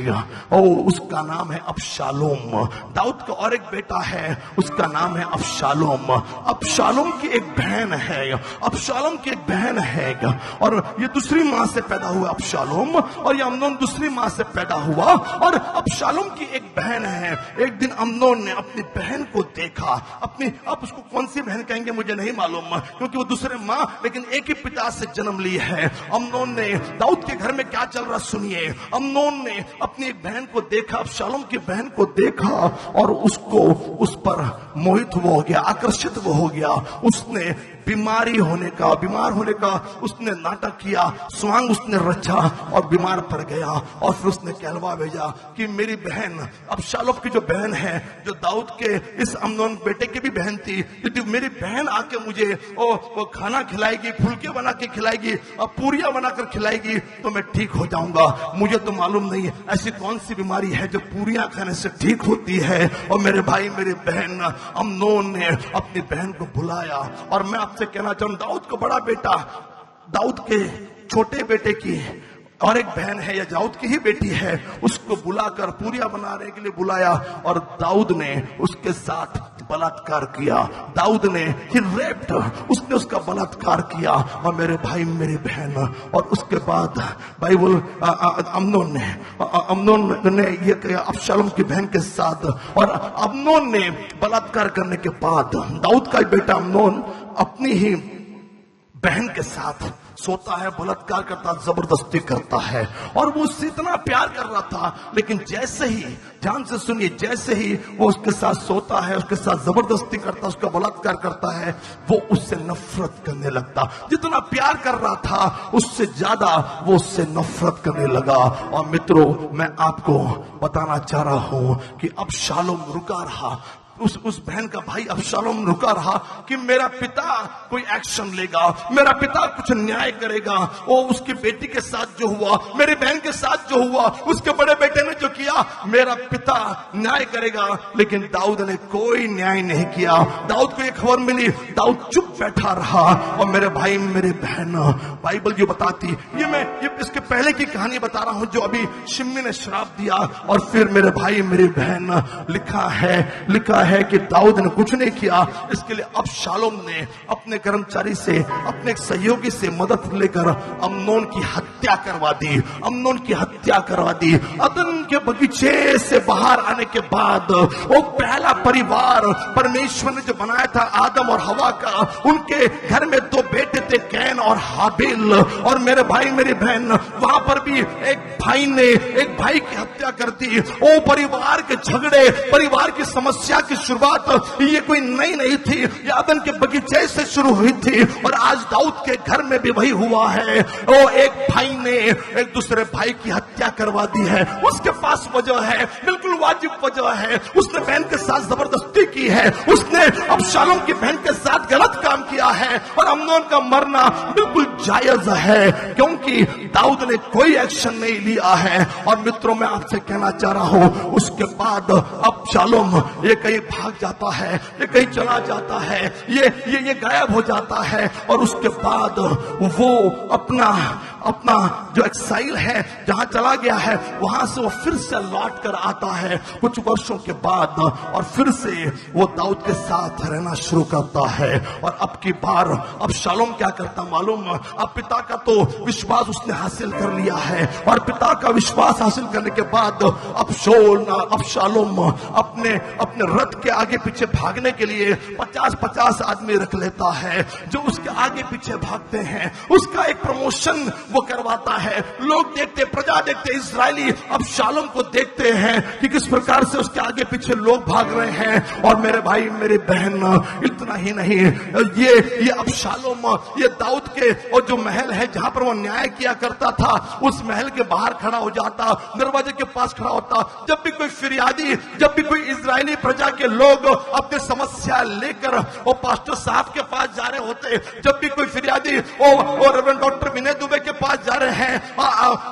उसका नाम है अबशालोम। दाऊद का और एक बेटा है, उसका नाम है अबशालोम। अबशालोम की एक बहन है, अबशालोम की एक बहन है, और ये दूसरी मां से पैदा हुआ अबशालोम, और ये अम्नोन दूसरी मां से पैदा हुआ। और अबशालोम की एक बहन है। एक दिन अम्नोन ने अपनी बहन को देखा, अब उसको कौन सी बहन कहेंगे मुझे नहीं मालूम, क्योंकि वो दूसरे मां लेकिन एक ही पिता से जन्म ली है। अम्नोन ने, दाऊद के घर में क्या चल रहा सुनिए, अम्नोन ने अपनी एक बहन को देखा, अबशालोम की बहन को देखा, और उसको उस पर मोहित वो हो गया, आकर्षित वो हो गया। उसने बीमार होने का उसने नाटक किया, स्वांग उसने रचा और बीमार पड़ गया। और फिर उसने कहलवा भेजा कि मेरी बहन अबशालोम की जो बहन है, जो दाऊद के इस अम्नोन बेटे की भी बहन थी, यदि मेरी बहन आके मुझे वो खाना खिलाएगी, फुलके बना के खिलाएगी और पूरियां बनाकर खिलाएगी तो मैं ठीक हो जाऊंगा। मुझे तो मालूम नहीं ऐसी कौन सी बीमारी है जो पूरियां खाने से ठीक होती है। और मेरे भाई मेरी बहन, अम्नोन ने अपनी बहन को बुलाया। और मैं आपसे कहना चाहूं, दाऊद का बड़ा बेटा, दाऊद के छोटे बेटे की और एक बहन है, या दाऊद की ही बेटी है, उसको बुलाकर पूरियां बनाने के लिए बुलाया, और दाऊद ने उसके साथ बलात्कार किया। दाऊद ने रेप्ड, उसने उसका बलात्कार किया। और मेरे भाई मेरी बहन, और उसके बाद बाइबल अम्नोन ने ये किया अबशालोम की बहन के साथ। और अम्नोन ने बलात्कार करने के बाद दाऊद का बेटा अम्नोन अपनी ही बहन के साथ सोता है, बलात्कार करता, जबरदस्ती करता है। और वो उससे इतना प्यार कर रहा था, लेकिन जैसे ही, ध्यान से सुनिए, जैसे ही वो उसके साथ सोता है, उसके साथ जबरदस्ती करता, उसका बलात्कार करता है, वो उससे नफरत करने लगता। जितना प्यार कर रहा था उससे ज्यादा वो उससे नफरत करने लगा। और मित्रों, मैं आपको बताना चाह रहा हूं कि अबशालोम रुका रहा, उस बहन का भाई अबशालोम रुका रहा कि मेरा पिता कोई एक्शन लेगा, मेरा पिता कुछ न्याय करेगा। वो उसकी बेटी के साथ जो हुआ, मेरी बहन के साथ जो हुआ, उसके बड़े बेटे ने जो किया, मेरा पिता न्याय करेगा। लेकिन दाऊद ने कोई न्याय नहीं किया। दाऊद को एक खबर मिली, दाऊद चुप बैठा रहा। और मेरे भाई मेरे बहन, बाइबल जो बताती, ये इसके पहले की कहानी बता रहा हूं, जो अभी शिम्मी ने श्राप दिया। और फिर मेरे भाई मेरी बहन, लिखा है कि दाऊद ने कुछ नहीं किया। इसके लिए अबशालोम ने अपने कर्मचारी से, अपने सहयोगी से मदद लेकर अम्नोन की हत्या करवा दी। अम्नोन की हत्या करवा दी। अदन के बगीचे से बाहर आने के बाद वो पहला परिवार परमेश्वर ने जो बनाया था, आदम और हवा का, उनके घर में 2 बेटे थे, कैन और हाबिल। और मेरे भाई मेरी बहन, वहां पर भी एक भाई ने एक भाई की हत्या कर दी। वो परिवार के झगड़े, परिवार की समस्या की शुरुआत ये कोई नई नहीं थी, ये आदन के बगीचे से शुरू हुई थी। और आज दाऊद के घर में भी वही हुआ है। वो एक भाई ने एक दूसरे भाई की हत्या करवा दी है। उसके पास वजह है, बिल्कुल वाजिब वजह है। उसने बहन के साथ जबरदस्ती की है, उसने अबशालोम की बहन के साथ गलत काम किया है। और अम्नोन का मरना बिल्कुल जायज है, क्योंकि दाऊद ने कोई एक्शन नहीं लिया है। और मित्रों, मैं आपसे कहना चाह रहा हूं, उसके बाद अबशालोम ये कहीं भाग जाता है, ये कहीं चला जाता है, ये गायब हो जाता है। और उसके बाद वो अपना अपना जो एक्साइल है जहां चला गया है, वहां से वो फिर से लौट कर आता है कुछ वर्षों के बाद, और फिर से वो दाऊद के साथ रहना शुरू करता है। और अब की बार अब शालोम क्या करता मालूम? अब पिता का तो विश्वास उसने हासिल कर लिया है, और पिता का विश्वास हासिल करने के बाद अब शालोम अपने रथ के आगे पीछे भागने के लिए 50-50 आदमी रख लेता है जो उसके आगे पीछे भागते हैं। उसका एक प्रमोशन वो करवाता है। लोग देखते, प्रजा देखते, इजरायली अब शालोम को देखते हैं कि किस प्रकार से उसके आगे पीछे लोग भाग रहे हैं। और मेरे भाई मेरी बहन, इतना ही नहीं, ये अब शालोम ये दाऊद के और जो महल है जहां पर वो न्याय किया करता था, उस महल के बाहर खड़ा हो जाता, दरवाजे के पास खड़ा होता। जब भी कोई फिरियादी, जब भी कोई इजरायली प्रजा के लोग अपनी समस्या लेकर वो पास्टर साहब के पास जा रहे होते, जब भी कोई फिरियादी और रेवरेंड डॉक्टर विनय दुबे के पास जा रहे हैं,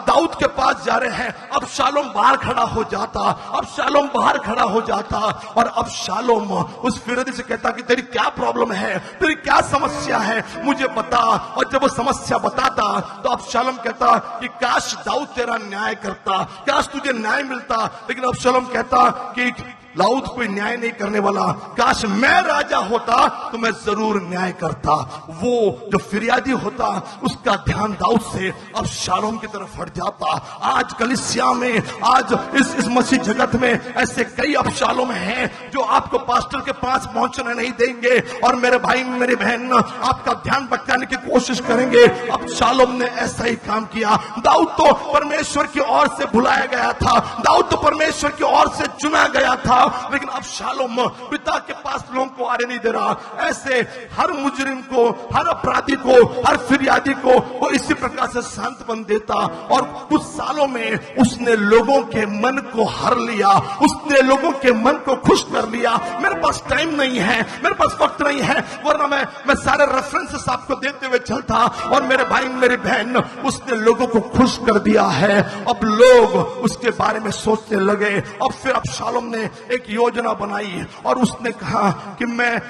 दाऊद के पास जा रहे हैं, अब शालोम बाहर खड़ा हो जाता, अब शालोम बाहर खड़ा हो जाता। और अब शालोम उस फिरियादी से कहता कि तेरी क्या प्रॉब्लम है, तेरी क्या समस्या है, मुझे बता। और जब वो समस्या बताता तो अब शालोम कहता कि काश दाऊद तेरा न्याय करता, काश तुझे न्याय मिलता। लेकिन अब शालोम कहता कि दाऊद कोई न्याय नहीं करने वाला, काश मैं राजा होता तो मैं जरूर न्याय करता। वो जो फिरियादी होता उसका ध्यान दाऊद से अब शालोम की तरफ हट जाता। आज कलीसिया में, आज इस मसीह जगत में ऐसे कई अब शालोम हैं जो आपको पास्टर के पास पहुंचने नहीं देंगे, और मेरे भाई मेरी बहन आपका ध्यान भटकाने की कोशिश करेंगे। अब शालोम ने ऐसा ही काम किया। दाऊद तो परमेश्वर की ओर से बुलाया गया था, दाऊद तो परमेश्वर की ओर से चुना गया था, लेकिन अब शालोम पिता के पास लोगों को आने नहीं दे रहा। ऐसे हर मुजरिम को, हर अपराधी को, हर फिरियादी को वो इसी प्रकार से सांत्वन देता। और कुछ सालों में उसने लोगों के मन को हर लिया, उसने लोगों के मन को खुश कर लिया। मेरे पास टाइम नहीं है, मेरे पास वक्त नहीं है, वरना मैं सारे रेफरेंसेस आपको देते हुए चलता। और मेरे भाई मेरी बहन, उसने लोगों को खुश कर दिया है। अब लोग उसके बारे में सोचने लगे। अब फिर अब शालोम ने एक योजना बनाई और उसने कहा कि मैं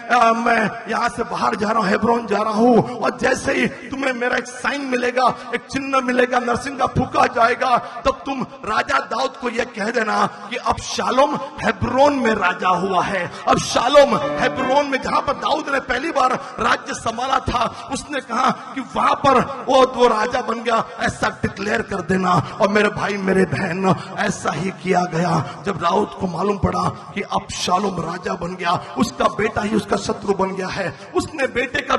यहां से बाहर जा रहा हूं, हेब्रोन जा रहा हूं, और जैसे ही तुम्हें मेरा एक साइन मिलेगा, एक चिन्ह मिलेगा, नरसिंगा फूका जाएगा, तब तुम राजा दाऊद को यह कह देना कि अब शालोम हेब्रोन में राजा हुआ है। अब शालोम हेब्रोन में, जहां पर दाऊद ने पहली बार राज्य संभाला था, उसने कहा कि वहां पर वो राजा बन गया, ऐसा डिक्लेयर कर देना। और मेरे भाई मेरे बहन, ऐसा ही किया गया। जब दाऊद को मालूम पड़ा कि अब शालोम राजा बन गया, उसका बेटा ही उसका शत्रु बन गया है, उसने बेटे का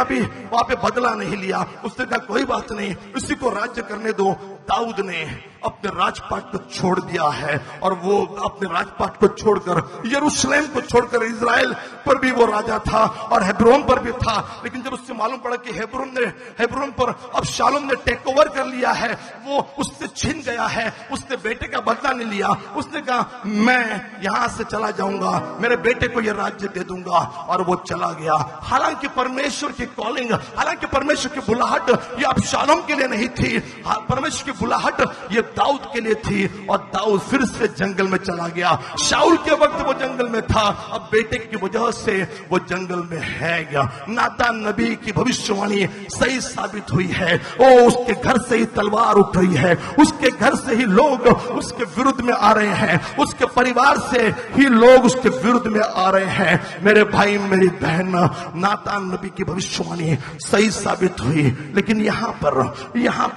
भी वहां पे बदला नहीं लिया। उसने कहा कोई बात नहीं, इसी को राज्य करने दो। दाऊद ने अपने राजपाट को छोड़ दिया है, और वो अपने राजपाट को छोड़कर, यरूशलेम को छोड़कर, इजराइल पर भी वो राजा था और हेब्रोन पर भी था। लेकिन जब उससे मालूम पड़ा कि हेब्रोन पर अब शालोम ने टेक ओवर कर लिया है, वो उससे छिन गया है, उसने बेटे का बदला नहीं लिया। उसने कहा मैं यहां से चला जाऊंगा, मेरे बेटे को यह राज्य दे दूंगा, और वो चला गया। हालांकि परमेश्वर की कॉलिंग, हालांकि परमेश्वर की बुलाहट ये अब शालोम के लिए नहीं थी, परमेश्वर की बुलाहट ये दाऊद के लिए थी। और दाऊद फिर से जंगल में चला गया। शाऊल के वक्त वो जंगल में था, अब बेटे की वजह से वो जंगल में है गया। नातान नबी की भविष्यवाणी सही साबित हुई है। उसके घर से ही तलवार उठ रही है, उसके घर से ही लोग उसके विरुद्ध में आ रहे हैं, उसके परिवार से ही लोग उसके विरुद्ध में आ रहे हैं। मेरे भाई मेरी बहन, नातान नबी की भविष्यवाणी सही साबित हुई। लेकिन यहाँ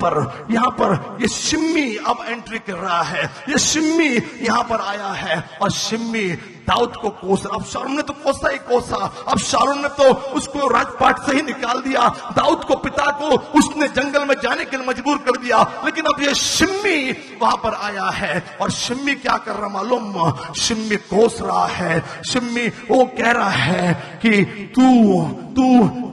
पर ये शिम्मी अब एंट्री कर रहा है। ये शिम्मी यहाँ पर आया है, और शिम्मी दाऊद को कोस। अब शालोम ने तो कोसा ही कोसा, अब शालोम ने तो उसको राजपाट से ही निकाल दिया। दाऊद को, पिता को उसने जंगल में जाने के लिए मजबूर कर दिया। लेकिन अब ये शिम्मी वहां पर आया है, और शिम्मी क्या कर रहा मालूम? शिम्मी कोस रहा है। शिम्मी वो कह रहा है कि तू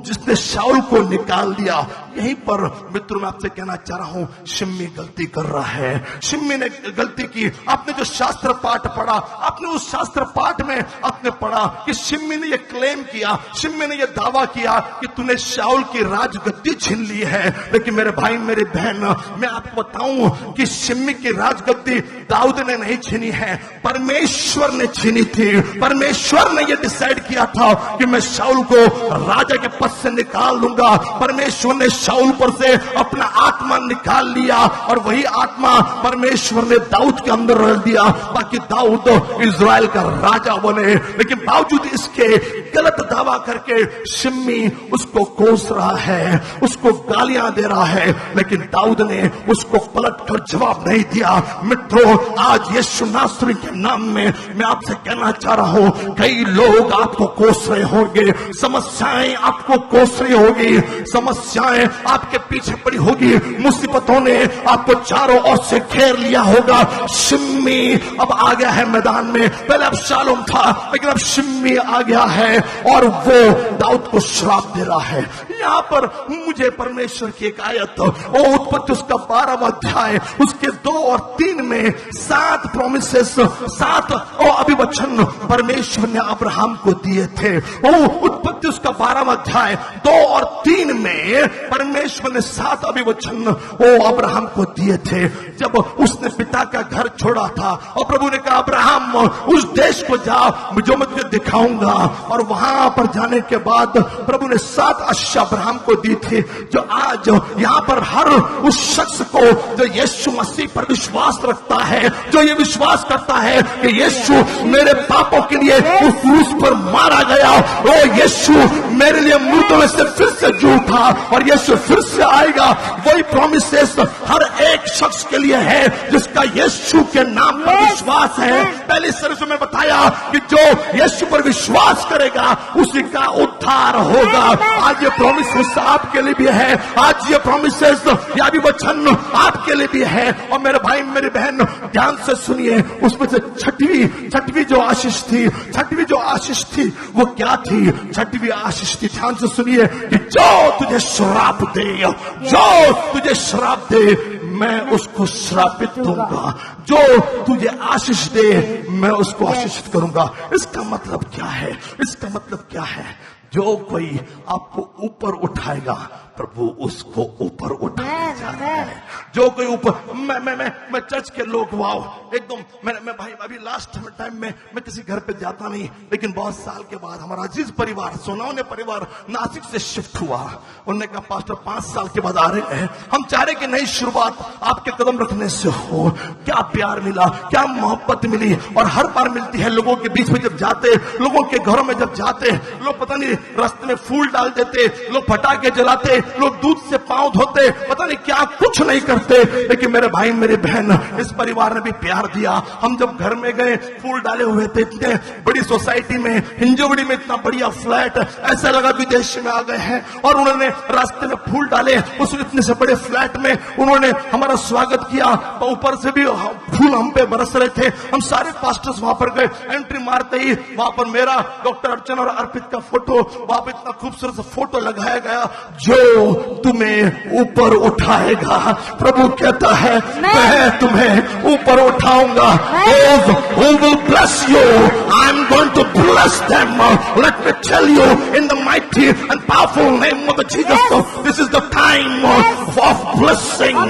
जिसने शाऊल को निकाल दिया। यहीं पर मित्रों मैं आपसे कहना चाह रहा हूं, शिम्मी गलती कर रहा है। शिम्मी ने गलती की। आपने जो शास्त्र पाठ पढ़ा, आपने उस शास्त्र पाठ में आपने पढ़ा कि शिम्मी ने यह क्लेम किया, शिम्मी ने यह दावा किया कि तूने शाऊल की राजगद्दी छीन ली है। लेकिन मेरे भाई मेरी बहन, मैं आपको बताऊं कि शिम्मी की राजगद्दी दाऊद ने नहीं छीनी है, परमेश्वर ने छीनी थी। परमेश्वर ने यह डिसाइड किया था कि मैं शाऊल को राजा के पद से निकाल दूंगा। परमेश्वर ने शाऊल पर से अपना आत्मा निकाल लिया और वही आत्मा परमेश्वर ने दाऊद के अंदर रख दिया, ताकि दाऊद इजराइल का राजा बने। लेकिन बावजूद इसके गलत दावा करके शिमी उसको कोस रहा है, उसको गालियां दे रहा है, लेकिन दाऊद ने उसको पलटकर जवाब नहीं दिया। मित्रों, आज यीशु नासरी के नाम में मैं आपसे कहना चाह रहा हूं, कई लोग आपको कोस रहे होंगे, समस्याएं आपको कोस रही होगी, समस्याएं आपके पीछे पड़ी होगी, मुसीबतों ने आपको चारों ओर से घेर लिया होगा। शिमी अब आ गया है मैदान में, पहले अब शालोम था, लेकिन अब शिमी आ गया है और वो दाऊद को श्राप दे रहा है। यहाँ पर मुझे परमेश्वर की एक आयत, वो उत्पत्ति उसका 12वां अध्याय उसके 2 और 3 में 7 प्रोमिसेस, 7 अभिवचन परमेश्वर ने अब्राहम को दिए थे। वो उत्पत्ति उसका 12वां अध्याय 2 और 3 में परमेश्वर ने 7 अभिवचन वो अब्राहम को दिए थे। जब उसने पिता का घर छोड़ा था और प्रभु ने कहा, अब्राहम उस देश को जाओ जो मैं तुझे दिखाऊंगा, और वहां पर जाने के बाद प्रभु ने 7 आशीष अब्राहम को दी थी, जो आज यहाँ पर हर उस शख्स को जो यीशु मसीह पर विश्वास रखता है, जो ये विश्वास करता है कि यीशु मेरे पापों के लिए उस क्रूस पर मारा गया, वो यीशु मेरे लिए मृतों में से फिर से जी उठा और यीशु फिर से आएगा, वही प्रोमिसेस हर एक शख्स के लिए है जिसका यीशु के नाम पर विश्वास है। पहले सर्विस में बताया कि जो यीशु पर विश्वास करेगा उसी का उद्धार होगा। आज ये प्रोमिसेस आपके लिए भी है, आज ये प्रोमिसेस या भी वचन आपके लिए भी है। और मेरे भाई मेरी बहन ध्यान से सुनिए, उसमें से छठवीं जो आशीष थी, छठवीं जो आशीष थी वो क्या थी? छठवीं आशीष थी, ध्यान से सुनिए, कि जो तुझे श्राप दे, जो तुझे श्राप दे मैं उसको श्रापित दूंगा, जो तुझे आशीष दे मैं उसको आशीषित करूंगा। इसका मतलब क्या है? इसका मतलब क्या है? जो कोई आपको ऊपर उठाएगा प्रभु उसको ऊपर उठाया जाता है। जो कोई ऊपर मैं चर्च के लोग वाओ एकदम मैं भाई अभी लास्ट टाइम में मैं किसी घर पे जाता नहीं, लेकिन बहुत साल के बाद हमारा अजीज परिवार सोनावने परिवार नासिक से शिफ्ट हुआ। उन्होंने कहा पास्टर 5 साल के बाद आ रहे हैं, हम चाह रहे कि नई शुरुआत आपके कदम रखने से हो। क्या प्यार मिला, क्या मोहब्बत मिली, और हर बार मिलती है। लोगों के बीच में जब जाते, लोगों के घरों में जब जाते, लोग पता नहीं रास्ते में फूल डाल देते, लोग पटाखे जलाते, लोग दूध से पांव धोते, पता नहीं क्या कुछ नहीं करते, लेकिन मेरे भाई मेरी बहन इस परिवार ने भी प्यार दिया। हम जब घर में गए फूल डाले हुए थे, इतने बड़ी सोसाइटी में, हिंजोवड़ी में इतना बढ़िया फ्लैट, ऐसा लगा विदेश में आ गए हैं। और उन्होंने रास्ते में फूल डाले, उस इतने से बड़े फ्लैट में उन्होंने हमारा स्वागत किया, ऊपर से भी फूल हम पे बरस रहे थे। हम सारे पास्टर्स वहां पर गए, एंट्री मारते ही वहां पर मेरा, डॉक्टर अर्चना और अर्पित का फोटो, वहां पर इतना खूबसूरत फोटो लगाया गया। जो तुम्हें ऊपर उठाएगा, प्रभु कहता है मैं तुम्हें ऊपर उठाऊंगा। Those who will bless you, I am going to bless them. Let me tell you, in the mighty and powerful name of Jesus, this is the time of blessing.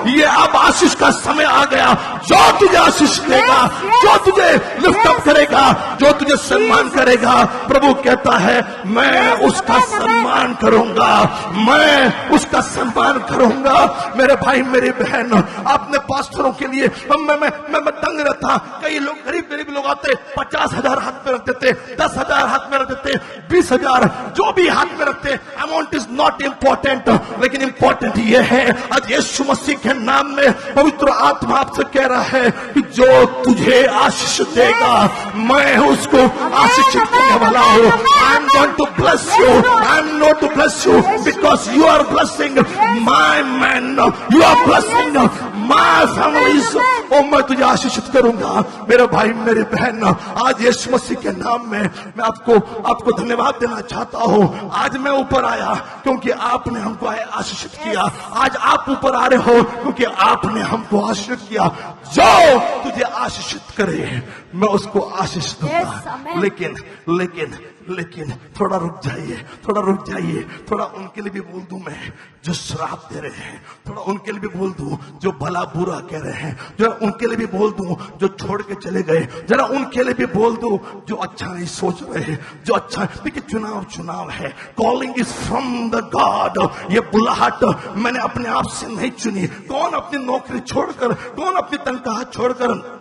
ये अब आशीष का समय आ गया। जो तुझे आशीष देगा, जो तुझे लिफ्ट अप करेगा, जो तुझे सम्मान करेगा, प्रभु कहता है मैं उसका सम्मान करूंगा, मैं उसका सम्मान करूंगा। मेरे भाई मेरी बहन, आपने पास्टरों के लिए मैं तंग रहता। कई लोग गरीब लोग आते, 50,000 हाथ में रख देते, 10,000 हाथ में रख देते, 20,000 जो भी हाथ में रखते। अमाउंट इज नॉट इंपॉर्टेंट, लेकिन इंपॉर्टेंट ये है आज यीशु मसीह के नाम में पवित्र आत्मा आपसे कह रहा है कि जो तुझे आशीष देगा मैं उसको आशीषित करने वाला हूं। I am going to bless you, I am not to bless you because you are blessing my man, you are blessing my families. ओ मैं तुझे आशीषित करूंगा। मेरे भाई मेरी बहन, आज यीशु मसीह के नाम में मैं आपको धन्यवाद देना चाहता हूं। आज मैं ऊपर आया क्योंकि आपने हमको आशीषित किया। आज आप ऊपर आ रहे हो क्योंकि आपने हमको आशीषित किया। जो तुझे आशीषित करे मैं उसको आशीष दूंगा। लेकिन लेकिन थोड़ा रुक जाइए, थोड़ा रुक जाइए, थोड़ा उनके लिए भी बोल दूं मैं जो श्राप दे रहे हैं, थोड़ा उनके लिए भी बोल दूं जो भला बुरा कह रहे हैं, जो उनके लिए भी बोल दूं जो छोड़ के चले गए, जरा उनके लिए भी बोल दूं जो अच्छा नहीं सोच रहे, जो अच्छा। देखिए चुनाव है, calling is from the God. ये बुलाहट मैंने अपने आप से नहीं चुनी। कौन अपनी नौकरी छोड़कर, कौन अपनी तनख्वाह छोड़कर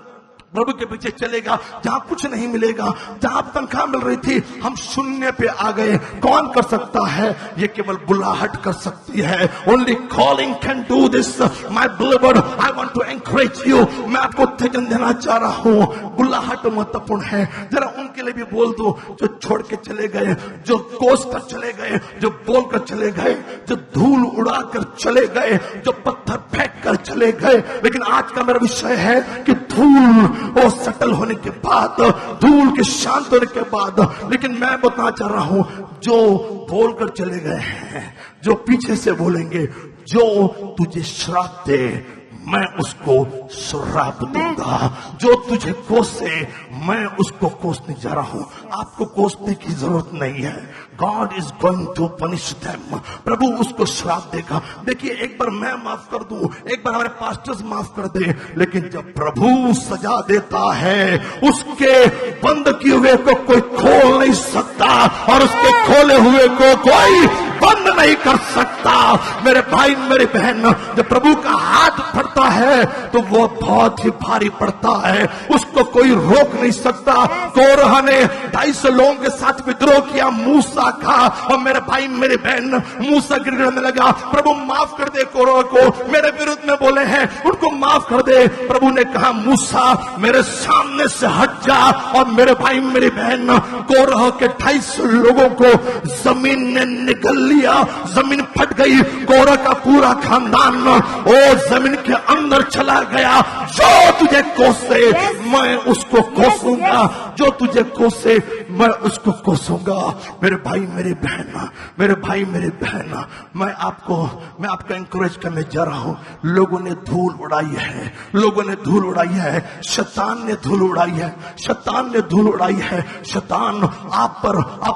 प्रभु के पीछे चलेगा जहां कुछ नहीं मिलेगा, जहां तनख्वाह मिल रही थी हम शून्य पे आ गए। कौन कर सकता है? ये केवल बुलाहट कर सकती है। Only calling can do this. My beloved, I want to encourage you. मैं आपको उत्तेजन देना चाह रहा हूं। बुलाहट महत्वपूर्ण है। जरा उनके लिए भी बोल दो जो छोड़ के चले गए, जो कोस कर चले गए, जो बोल कर चले गए, जो धूल उड़ा कर चले गए, जो पत्थर फेंक कर चले गए। लेकिन आज का मेरा विषय है कि धूल वो सटल होने के बाद, धूल के शांत होने के बाद, लेकिन मैं बताना चाह रहा हूं जो बोलकर चले गए हैं, जो पीछे से बोलेंगे जो तुझे श्राप दे मैं उसको श्राप दूंगा, जो तुझे कोसे मैं उसको कोसने जा रहा हूं। आपको कोसने की जरूरत नहीं है। God is going to punish them. प्रभु उसको श्राप देगा। देखिए एक बार मैं माफ कर दूं, एक बार हमारे पास्टर्स माफ कर दे, लेकिन जब प्रभु सजा देता है उसके बंद किए हुए को कोई खोल नहीं सकता और उसके खोले हुए को कोई बंद नहीं कर सकता। मेरे भाई मेरी बहन, जब प्रभु का हाथ पड़ता है तो वो बहुत ही भारी पड़ता है, उसको कोई रोक नहीं सकता। कोरह ने 250 लोगों के साथ विद्रोह किया मूसा का, और मेरे भाई मेरी बहन मूसा गिड़गिड़ाने लगा, प्रभु माफ कर दे कोरह को, मेरे विरुद्ध में बोले हैं उनको माफ कर दे। प्रभु ने कहा मूसा मेरे सामने से हट जा, और मेरे भाई मेरी बहन कोरह के 250 लोगों को जमीन ने निगल लिया। जमीन फट गई, कोरह का पूरा खानदान ओ जमीन के अंदर चला गया। जो तुझे कोसे मैं उसको कोसूंगा, जो तुझे कोसे मैं उसको कोसूंगा। मेरे भाई मेरी बहन, मेरे भाई मेरी बहन, मैं आपको एनकरेज करने जा रहा हूं। लोगों ने धूल उड़ाई है, लोगों ने धूल उड़ाई है, शैतान ने धूल उड़ाई है, शैतान ने धूल उड़ाई है। शैतान आप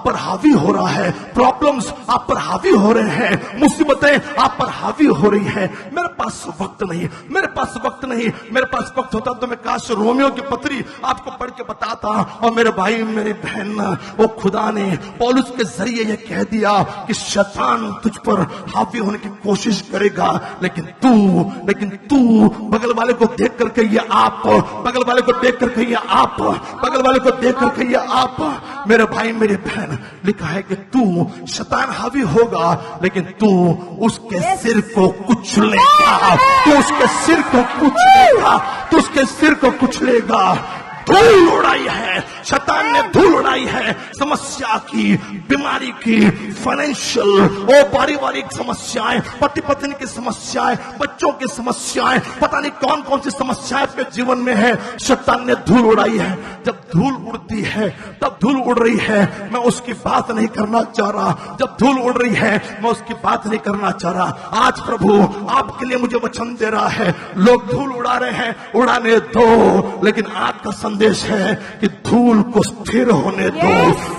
पर हावी हो रहा है, प्रॉब्लम्स आप पर हावी हो रहे हैं, मुसीबतें आप पर हावी हो रही है। मेरे पास वक्त नहीं, मेरे पास वक्त नहीं। मेरे पास वक्त होता तो मैं काश रोमियो की पत्री आपको पढ़ के बताता। और मेरे भाई मेरी बहन, वो खुदा ने पौलुस के जरिए ये कह दिया कि शैतान तुझ पर हावी होने की कोशिश करेगा, लेकिन तू बगल वाले को देख कर कहिए आप, बगल वाले को देख कर कहिए आप, बगल वाले को देख कर कहिए आप। मेरे भाई मेरी बहन, लिखा है कि तू शैतान हावी होगा, लेकिन तू उसके सिर को कुचलेगा, तू उसके सिर को कुचलेगा, तू उसके सिर को कुचलेगा। धूल उड़ाई है, शैतान ने धूल उड़ाई है, समस्या की, बीमारी की, फाइनेंशियल और पारिवारिक समस्याएं, पति पत्नी की समस्याएं, बच्चों की समस्याएं, पता नहीं कौन कौन सी समस्याएं आपके जीवन में है। शैतान ने धूल उड़ाई है। जब धूल उड़ती है, तब धूल उड़ रही है, मैं उसकी बात नहीं करना चाह रहा। जब धूल उड़ रही है मैं उसकी बात नहीं करना चाह रहा। आज प्रभु आपके लिए मुझे वचन दे रहा है। लोग धूल उड़ा रहे हैं, उड़ाने दो, लेकिन आज का संदेश है कि धूल को स्थिर होने दो,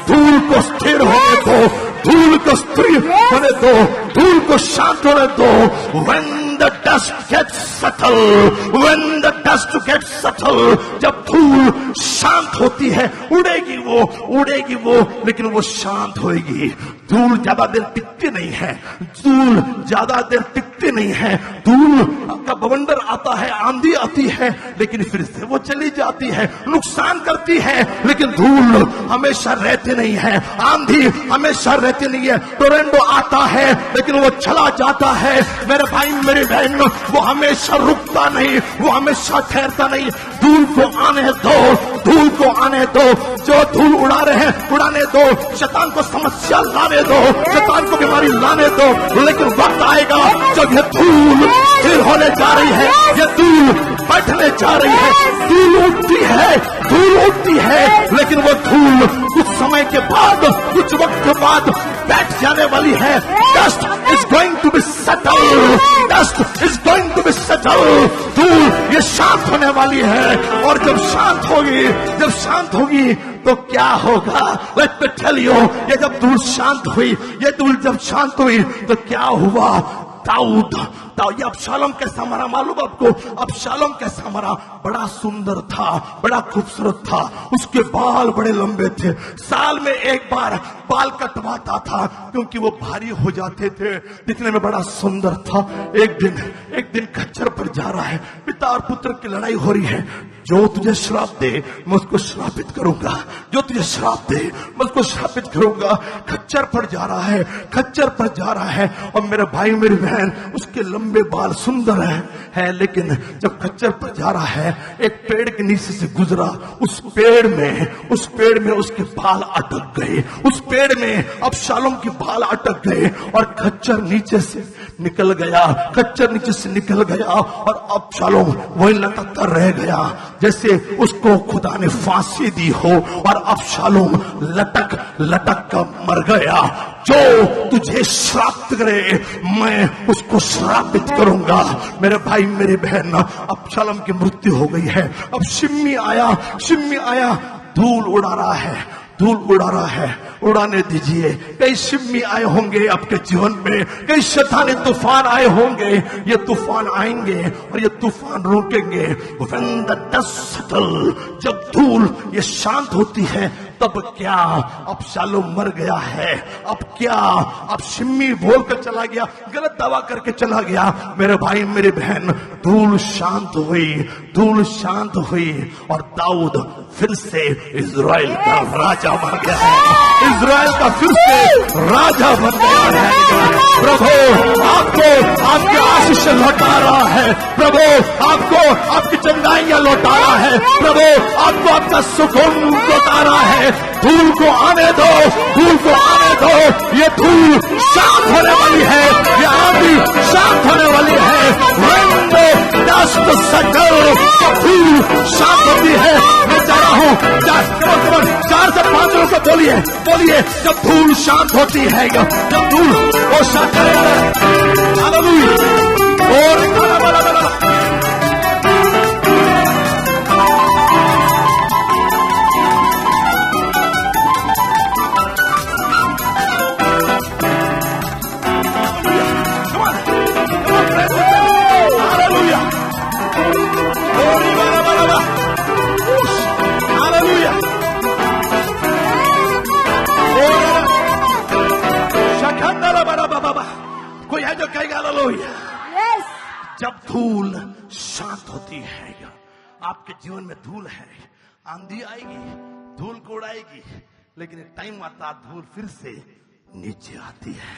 धूल को स्थिर होने दो, धूल को स्थिर होने दो, धूल को शांत होने दो। When the dust gets settled, when the dust gets settled, जब धूल शांत होती है, उड़ेगी वो, लेकिन वो शांत होएगी। धूल ज्यादा देर टिकती नहीं है, धूल ज्यादा देर टिकती नहीं है। धूल का बवंडर आता है, आंधी आती है, लेकिन फिर से वो चली जाती है, नुकसान करती है, लेकिन धूल हमेशा रहती नहीं है, आंधी हमेशा रहती नहीं है। टोरेंडो आता है लेकिन वो चला जाता है। मेरे भाई मेरी बहन, वो हमेशा रुकता नहीं, वो हमेशा ठहरता नहीं। धूल को आने दो, धूल को आने दो। जो धूल उड़ा रहे हैं उड़ाने दो, शैतान को समस्या लाने दो, शैतान को बीमारी लाने दो, लेकिन वक्त आएगा जब ये धूल स्थिर होने जा रही है, ये धूल बैठने जा रही है। धूल उठती है, धूल उठती है, लेकिन वो धूल कुछ समय के बाद, कुछ वक्त के बाद बैठ जाने वाली है। Dust is going to be settled, dust is going to be settled. धूल ये शांत होने वाली है। और जब शांत होगी तो क्या होगा? लेट मी टेल यू, ये जब धूल शांत हुई, ये धूल जब शांत हुई तो क्या हुआ? दाऊद, ये अबशालोम कैसा मरा मालूम आपको? अबशालोम कैसा मरा? बड़ा सुंदर था, बड़ा खूबसूरत था, उसके बाल बड़े लंबे थे, साल में एक बार बाल कटवाता था क्योंकि वो भारी हो जाते थे, दिखने में बड़ा सुंदर था। एक दिन खच्चर पर जा रहा है, पिता और पुत्र की लड़ाई हो रही है। जो तुझे श्राप दे मैं उसको श्रापित करूंगा, जो तुझे श्राप दे मैं उसको श्रापित करूंगा। खच्चर पर जा रहा है और मेरे भाई मेरी बहन, उसके लंबे बाल सुंदर है, लेकिन जब खच्चर पर जा रहा है एक पेड़ के नीचे से गुजरा, उस पेड़ में उसके बाल अटक गए, उस पेड़ में अबशालोम के बाल अटक गए और खच्चर नीचे से निकल गया और अबशालोम वही लटकता रह गया जैसे उसको खुदा ने फांसी दी हो, और अबशालोम लटक कर मर गया। जो तुझे श्राप करे मैं उसको श्रापित करूंगा। मेरे भाई मेरी बहन, अबशालोम की मृत्यु हो गई है। अब शिम्मी आया, धूल उड़ा रहा है, उड़ाने दीजिए। कई शिम्मी आए होंगे आपके जीवन में, कई शैतानी तूफान आए होंगे, ये तूफान आएंगे और ये तूफान रुकेंगे। When the dust settles, जब धूल ये शांत होती है तब क्या? अबशालोम मर गया है। अब क्या? अब शिम्मी बोलकर चला गया, गलत दावा करके चला गया। मेरे भाई मेरी बहन, धूल शांत हुई और दाऊद फिर से इजराइल का राजा बन गया है। इजराइल का फिर से राजा बन गया है। प्रभु आपको आपके आशीष लौटा रहा है, प्रभु आपको आपकी चंगाइयां लौटा रहा है, प्रभु आपको आपका सुकून लौटा रहा है। धूल को आने दो, ये धूल शांत होने वाली है, ये आंधी शांत होने वाली है। When the dust settles, धूल शांत होती है। मैं जा रहा हूँ, 4 से 5 लोगों से बोलिए, जब धूल शांत होती है, जब धूल वो शांत करेगा। हालेलुया। और कोई है जो कहेगा हालेलुया? जब धूल शांत होती है, आपके जीवन में धूल है, आंधी आएगी, धूल को उड़ाएगी, लेकिन एक टाइम आता धूल फिर से नीचे आती है।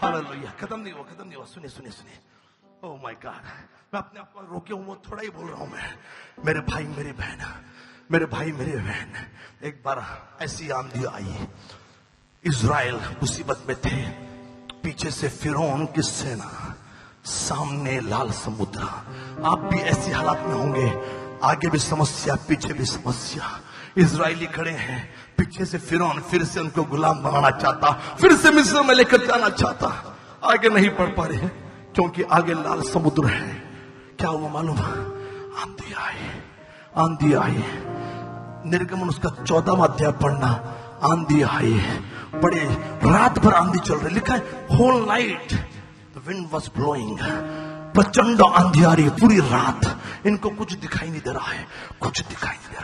हालेलुया। खत्म नहीं हुआ। सुनिए। ओह माय गॉड, मैं अपने आप को रोके हूं, थोड़ा ही बोल रहा हूं मैं। मेरे भाई मेरी बहन, एक बार ऐसी आंधी आई, इजराइल मुसीबत में थे, पीछे से फिरौन की सेना, सामने लाल समुद्र। आप भी ऐसी हालात में होंगे, आगे भी समस्या, पीछे भी समस्या। इजरायली खड़े हैं, पीछे से फिरौन फिर से उनको गुलाम बनाना चाहता, फिर से मिस्र में लेकर जाना चाहता। आगे नहीं बढ़ पा रहे क्योंकि आगे लाल समुद्र है। क्या हुआ मालूम? आंधी आई। निर्गमन उसका 14वां अध्याय पढ़ना। आंधी आई, बड़े रात भर आंधी चल रही, लिखा है whole night the wind was blowing. प्रचंड आंधी आ रही है पूरी रात, इनको कुछ दिखाई नहीं दे रहा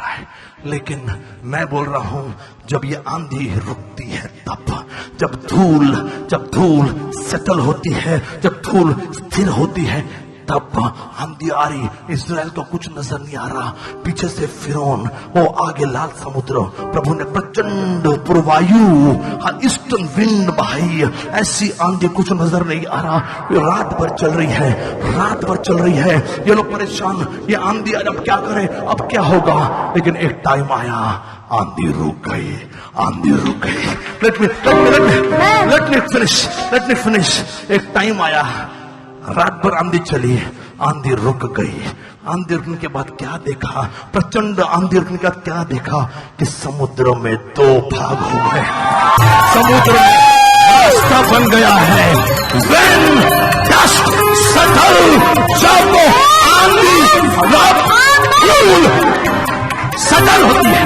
है, लेकिन मैं बोल रहा हूं जब ये आंधी रुकती है, तब जब धूल सेटल होती है, जब धूल स्थिर होती है, तब आंधी आ रही। इस्राएल को कुछ नजर नहीं आ रहा, पीछे से फिरौन, वो आगे लाल समुद्र। प्रभु ने प्रचंड पूर्वायु, ईस्टर्न विंड बहाई, ऐसी आंधी कुछ नजर नहीं आ रहा। रात भर चल रही है, ये लोग परेशान, ये आंधी अब क्या करें, अब क्या होगा? लेकिन एक टाइम आया, आंधी रुक गई। Let me finish. एक टाइम आया, रात भर आंधी चली, आंधी रुक गई। आंधी रुकने के बाद क्या देखा? प्रचंड आंधी रुकने के बाद क्या देखा कि समुद्र में 2 भाग हो गए। समुद्र में रास्ता बन गया है। When dust settle, जब आंधी धूल सटल होती है,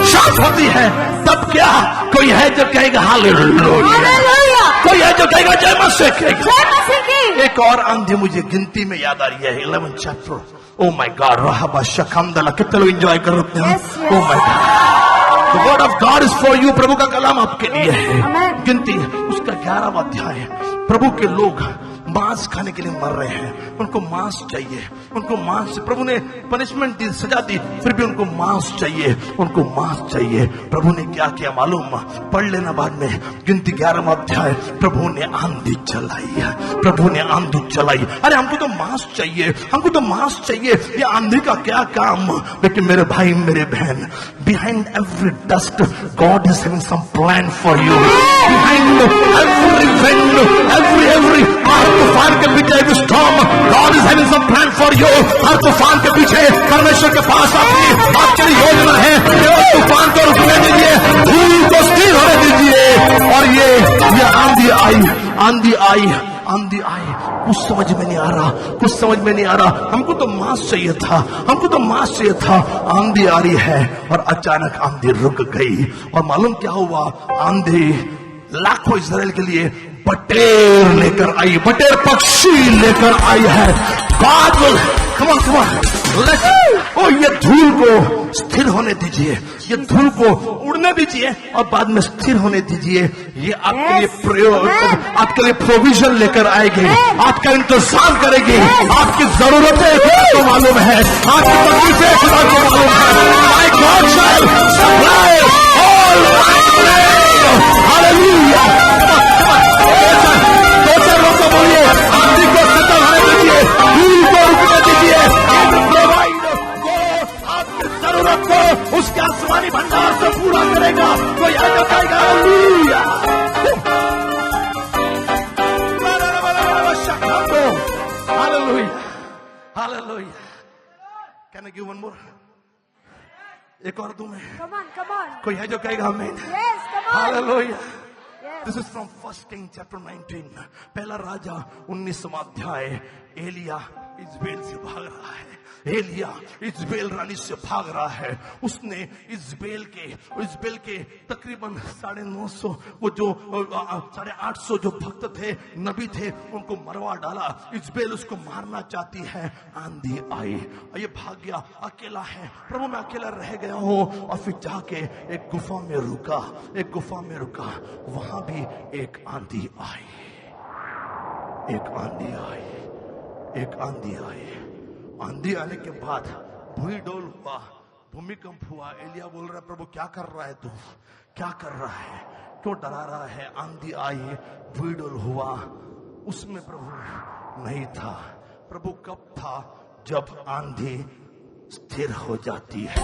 शांत होती है, तब क्या कोई है जो कहेगा हालेलुया, कोई है जो कहेगा जय मसीह की। एक और आंधी मुझे गिनती में याद आ रही है, 11 चैप्टर। ओ माय गॉड, रहबा शखमदला, कितने लोग एंजॉय कर रहे हैं? Oh my God, the word of God is for you, प्रभु का कलाम आपके लिए है। गिनती उसका 11वां अध्याय। प्रभु के लोग मांस खाने के लिए मर रहे हैं, उनको मांस चाहिए, उनको मांस, प्रभु ने पनिशमेंट दी, सजा दी, फिर भी उनको मांस चाहिए, उनको मांस चाहिए। प्रभु ने क्या किया मालूम? पढ़ लेना बाद में, गिनती 11वां अध्याय। प्रभु ने आंधी चलाई, प्रभु ने आंधी चलाई। अरे हमको तो मांस चाहिए, हमको तो मांस चाहिए, ये आंधी का क्या काम? लेकिन मेरे भाई मेरे बहन, behind every dust God is having some plan for you. Behind every wind, every तूफान के पीछे एक storm, God is having some plan for you. हर तूफान के पीछे परमेश्वर के पास अपनी आपके लिए योजना है। तूफान को रुकने दीजिए, धूल को स्थिर होने दीजिए। और ये आंधी आई, आंधी आई, आंधी आई। कुछ समझ में नहीं आ रहा, कुछ समझ में नहीं आ रहा। हमको तो मांस चाहिए था, हमको तो मांस चाहिए था। आंधी आ रही है और अचानक आंधी रुक गई। और मालूम क्या हुआ? आंधी लाखों इस्राएल के लिए बटेर लेकर आई, बटेर पक्षी लेकर आई है। God will, come on, come on, let's, ओ ये धूल को स्थिर होने दीजिए, ये धूल को उड़ने दीजिए और बाद में स्थिर होने दीजिए। ये आपके लिए प्रयोग, आपके लिए प्रोविजन लेकर आएगी, आपका इंतजाम करेगी। आपकी जरूरतें को मालूम है, आपकी तकलीफें खुदा को मालूम है। My God shall supply all my needs. Hallelujah. बोलिए, आंधी को सतल होने दीजिए, धूल को रुकने दीजिए। प्रोवाइड को आपकी जरूरत को उसके आसमानी भंडार से पूरा करेगा। कोई आगे कहेगा hallelujah, hallelujah, hallelujah. Can I give one more? एक और दूं मैं? कोई है जो कहेगा आमीन? Hallelujah. This is from 1 King chapter 19. पहला राजा 19वां अध्याय। एलिया इजबेल से भाग रहा है, एलिया इजबेल रानी से भाग रहा है। उसने इजबेल के तकरीबन 950 वो जो 850 जो भक्त थे, नबी थे, उनको मरवा डाला। इजबेल उसको मारना चाहती है। आंधी आई, ये भाग गया, अकेला है। प्रभु मैं अकेला रह गया हूँ। और फिर जाके एक गुफा में रुका, एक गुफा में रुका। वहां भी एक आंधी आई, एक आंधी आई, एक आंधी आई। आंधी आने के बाद भूमि डोल हुआ, भूमिकंप हुआ। एलिया बोल रहा है, प्रभु क्या कर रहा है तू, क्या कर रहा है, क्यों डरा रहा है? आंधी आई, भूमि डोल हुआ, उसमें प्रभु नहीं था। प्रभु कब था? जब आंधी स्थिर हो जाती है,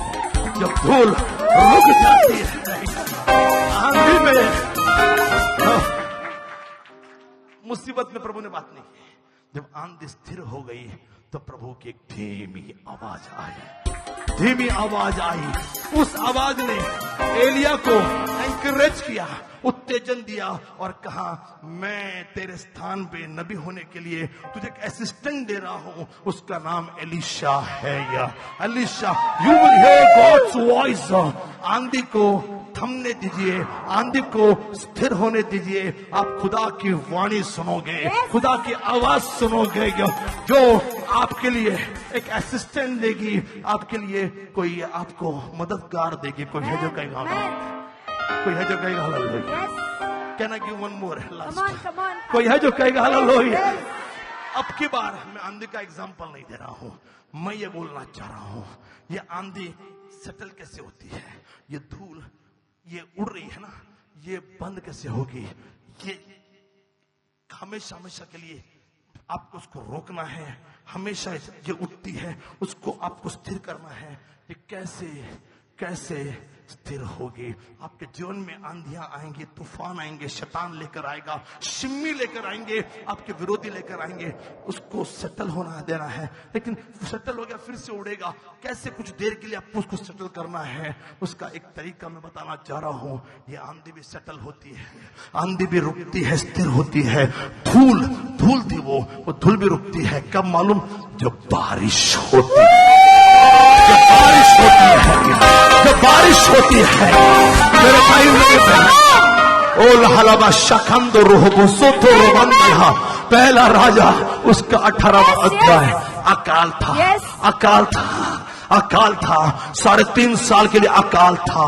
जब धूल रुक जाती है। आंधी में मुसीबत में प्रभु ने बात नहीं की। जब आंधी स्थिर हो गई तो प्रभु की एक धीमी आवाज आई, धीमी आवाज आई। उस आवाज ने एलिया को एनकरेज किया, उत्तेजन दिया और कहा, मैं तेरे स्थान पे नबी होने के लिए तुझे एक असिस्टेंट दे रहा हूं, उसका नाम एलीशा है। या Elisha, you will hear God's voice. आंधी को थमने दीजिए, आंधी को स्थिर होने दीजिए। आप खुदा की वाणी सुनोगे, खुदा की आवाज सुनोगे, जो आपके लिए एक असिस्टेंट देगी, आपके लिए कोई आपको मददगार देगी। कोई है जो कहेगा, कोई है जो कहेगा hallelujah? Can I give one more last? कोई है जो कहेगा हालेलुया? अब की बार मैं आंधी का एग्जांपल नहीं दे रहा हूं, मैं ये बोलना चाह रहा हूं, ये आंधी सेटल कैसे होती है? ये धूल ये उड़ रही है ना, ये बंद कैसे होगी? ये हमेशा हमेशा के लिए आपको उसको रोकना है। हमेशा ये उठती है, उसको आपको स्थिर करना है। ये कैसे कैसे स्थिर होगी। आपके जीवन में आंधियां आएंगी, तूफान आएंगे, शैतान लेकर आएगा, शिम्मी लेकर आएंगे, आपके विरोधी लेकर आएंगे, उसको सेटल होना देना है। लेकिन सेटल हो गया फिर से उड़ेगा, कैसे कुछ देर के लिए आपको उसको सेटल करना है, उसका एक तरीका मैं बताना चाह रहा हूं। ये आंधी भी सेटल होती है, आंधी भी रुकती है, स्थिर होती है। धूल धूल थी वो धूल भी रुकती है। कब मालूम? जब बारिश होती है, जब बारिश होती है, जब बारिश होती है। मेरे भाई मेरे बहन, ओ लहलाबा शखंदो रोहबो सोतो रोबंदिहा, पहला राजा उसका 18वां अध्याय। अकाल था, अकाल था, अकाल था, 3.5 साल के लिए अकाल था।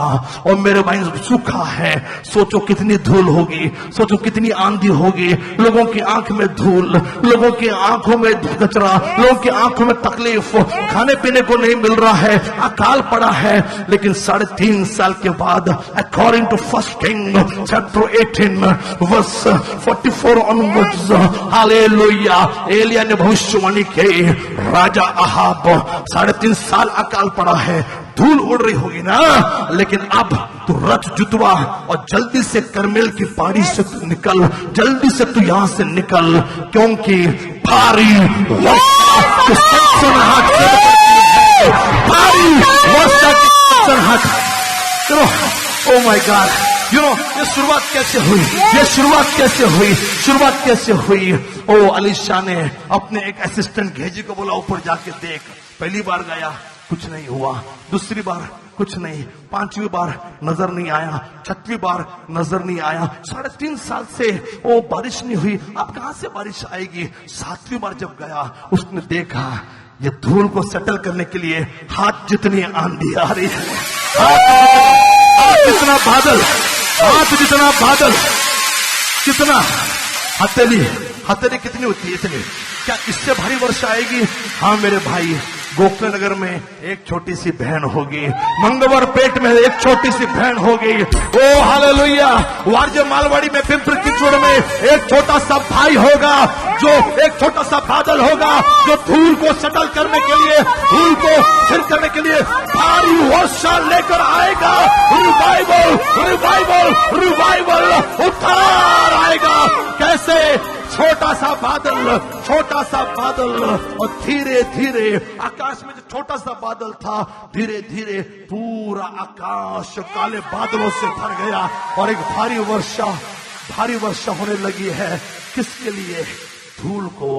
और मेरे भाई सूखा है। सोचो कितनी धूल होगी, सोचो कितनी आंधी होगी, लोगों की आंख में धूल, लोगों की आंखों में कचरा, लोगों की आंखों में तकलीफ, खाने पीने को नहीं मिल रहा है, अकाल पड़ा है। लेकिन 3.5 साल के बाद according to 1 king chapter 18 verse 44 onwards, हालेलुया, एलिया ने भविष्यवाणी की, राजा अहाब 3.5 साल अकाल पड़ा है, धूल उड़ रही होगी ना, लेकिन अब तू रथ जुतवा और जल्दी से करमेल की पहाड़ी से तू निकल, जल्दी से तू यहां से निकल, क्योंकि भारी वर्षा की सनसनाहट, भारी वर्षा की सनसनाहट। ओ माय गॉड, ये शुरुआत कैसे हुई, ये शुरुआत कैसे हुई, शुरुआत कैसे हुई? ओ अलीशा ने अपने एक असिस्टेंट गेजी को बोला ऊपर जाके देख। पहली बार गया, कुछ नहीं हुआ, दूसरी बार कुछ नहीं, 5वीं बार नजर नहीं आया, 6वीं बार नजर नहीं आया, 3.5 साल से वो बारिश नहीं हुई, अब कहां से बारिश आएगी? 7वीं बार जब गया, उसने देखा ये धूल को सेटल करने के लिए हाथ जितनी आंधी आ रही है, हाथ जितना बादल, हाथ जितना बादल, कितना हथेली कितनी होती है इतनी? क्या इससे भारी वर्षा आएगी? हाँ मेरे भाई, गोखले नगर में एक छोटी सी बहन होगी, मंगवर पेट में एक छोटी सी बहन होगी, ओ हालेलुया, वारजे मालवाड़ी में, पिंपरी चिंचवड़ में एक छोटा सा भाई होगा, जो एक छोटा सा बादल होगा, जो धूल को सेटल करने के लिए, धूल को स्थिर करने के लिए भारी वर्षा लेकर आएगा। रिवाइवल, रिवाइवल, रिवाइवल, उद्धार आएगा। कैसे? छोटा सा बादल, छोटा सा बादल, और धीरे धीरे आकाश में जो छोटा सा बादल था, धीरे धीरे पूरा आकाश काले बादलों से भर गया और एक भारी वर्षा होने लगी है। किसके लिए? धूल को।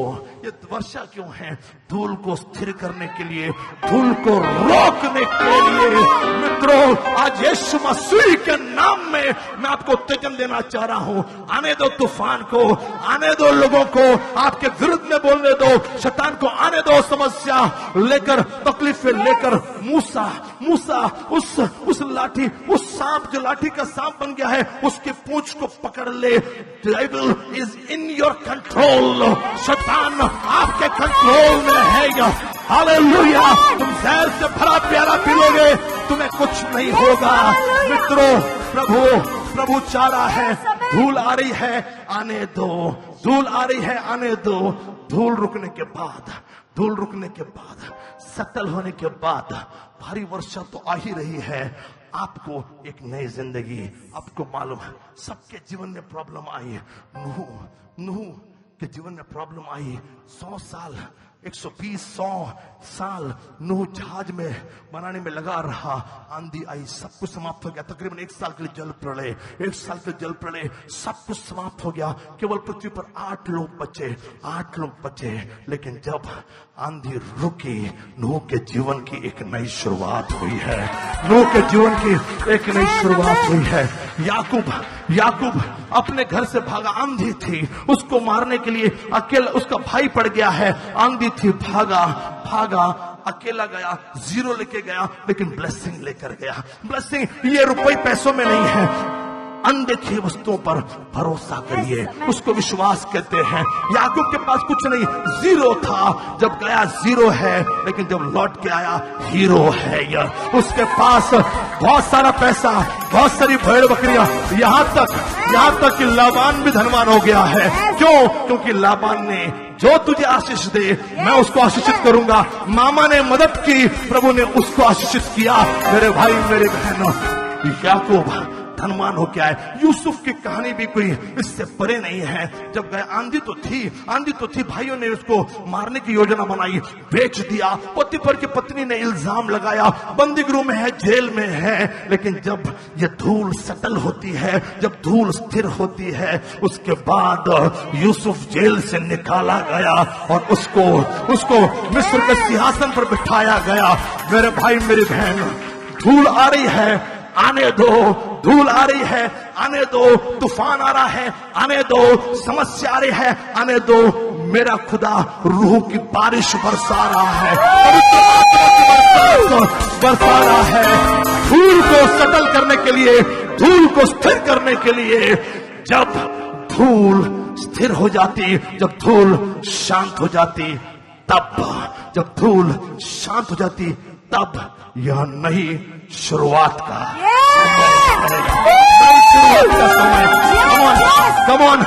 ये वर्षा क्यों है? धूल को स्थिर करने के लिए, धूल को रोकने के लिए। मित्रों, आज यीशु मसीह के नाम में मैं आपको उत्तेजन देना चाह रहा हूं। आने दो तूफान को, आने दो लोगों को आपके विरुद्ध में बोलने दो, शैतान को आने दो, समस्या लेकर, तकलीफें लेकर। मूसा उस लाठी, उस सांप जो लाठी का सांप बन गया है, उसके पूंछ को पकड़ ले। Devil is in your control. शैतान आपके कंट्रोल में है। हालेलुया, तुम जहर से भरा प्यारा पीलोगे, तुम्हें कुछ नहीं होगा। मित्रों, प्रभु चाह रहा है, धूल आ रही है, आने दो, धूल आ रही है, आने दो। धूल रुकने के बाद, सेटल होने के बाद भारी वर्षा तो आ ही रही है। आपको एक नई जिंदगी, आपको मालूम है सबके जीवन में प्रॉब्लम आई। नूह के जीवन में प्रॉब्लम आई। 100 साल 120 साल नूह जहाज में बनाने में लगा रहा। आंधी आई, सब कुछ समाप्त हो गया। तकरीबन 1 साल के लिए जल प्रलय, 1 साल के जल प्रलय, सब कुछ समाप्त हो गया। केवल पृथ्वी पर 8 लोग बचे। लेकिन जब आंधी रुकी, नूह के जीवन की एक नई शुरुआत हुई है। नूह के जीवन की एक नई शुरुआत हुई है। याकूब अपने घर से भागा, आंधी थी, उसको मारने के लिए अकेला, उसका भाई पड़ गया है, आंधी थी, भागा, अकेला गया, 0 लेके गया, लेकिन ब्लेसिंग लेकर गया। ब्लेसिंग ये रुपए पैसों में नहीं है, अनदेखी वस्तुओं पर भरोसा करिए, उसको विश्वास कहते हैं। याकूब के पास कुछ नहीं, 0 था, जब गया 0 है, लेकिन जब लौट के आया हीरो है। उसके पास बहुत सारा पैसा, बहुत सारी भेड़ बकरियां, यहाँ तक कि लाबान भी धनवान हो गया है। क्यों? क्योंकि लाबान ने, जो तुझे आशीष दे मैं उसको आशीषित करूंगा। मामा ने मदद की, प्रभु ने उसको आशीषित किया। मेरे भाई मेरे बहनों, याकूब धनवान होके आए। यूसुफ की कहानी भी कोई इससे परे नहीं है। जब गए आंधी तो थी, भाइयों ने उसको मारने की योजना बनाई, बेच दिया। पोतीफर की पत्नी ने इल्जाम लगाया, बंदी गृह में है, जेल में है। लेकिन जब ये धूल सेटल होती है, जब धूल स्थिर होती है, उसके बाद यूसुफ जेल से निकाला गया और उसको मिस्र के सिंहासन पर बिठाया गया। मेरे भाई मेरी बहन, धूल आ रही है, आने दो। धूल आ रही है, आने दो। तूफान आ रहा है, आने दो। समस्या आ रही है, आने दो। मेरा खुदा रूह की बारिश बरसा रहा है, बरसा रहा है। धूल को सेटल करने के लिए, धूल को स्थिर करने के लिए। जब धूल स्थिर हो जाती, जब धूल शांत हो जाती, जब धूल शांत हो जाती, तब यह नई शुरुआत का समय। कम ऑन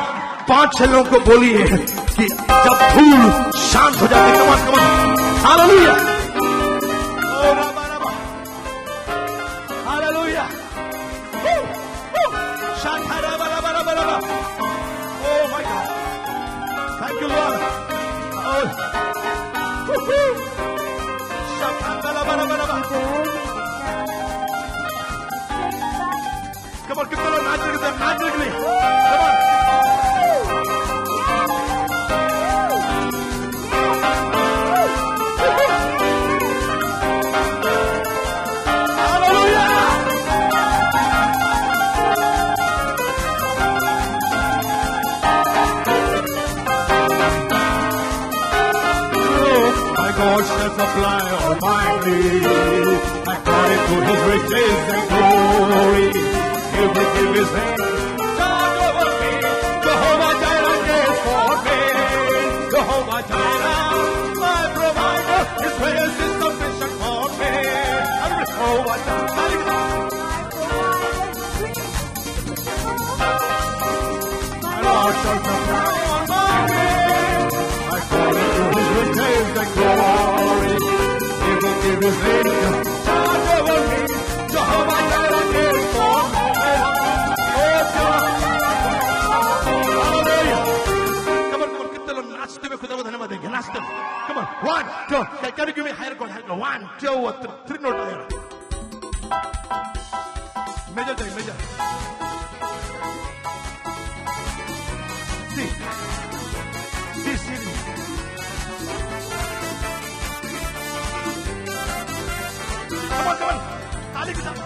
5-6 लोगों को बोलिए कि जब धूल शांत हो जाती, come on hallelujah, hallelujah. Oh my God, thank you Lord. Come on, कितने लोग नाचने के लिए? Come on. God shall supply all my needs according to His riches and glory. He will give His hand charge over me. Jehovah Jireh is for me. Jehovah Jireh, my provider, His grace is sufficient for me. And Jehovah Jireh, my Lord shall supply all my needs according to His riches and glory. He will give His angel charge over me. Jehovah Jireh is for me. Come on, कितने लोग नाचते हुए खुदा को धन्यवाद देंगे? नाचते हुए. Come on, 1, 2. Can you give me higher chord? 1, 2, 3 note higher. Major जाए, major. C. Come on. ताली के साथ.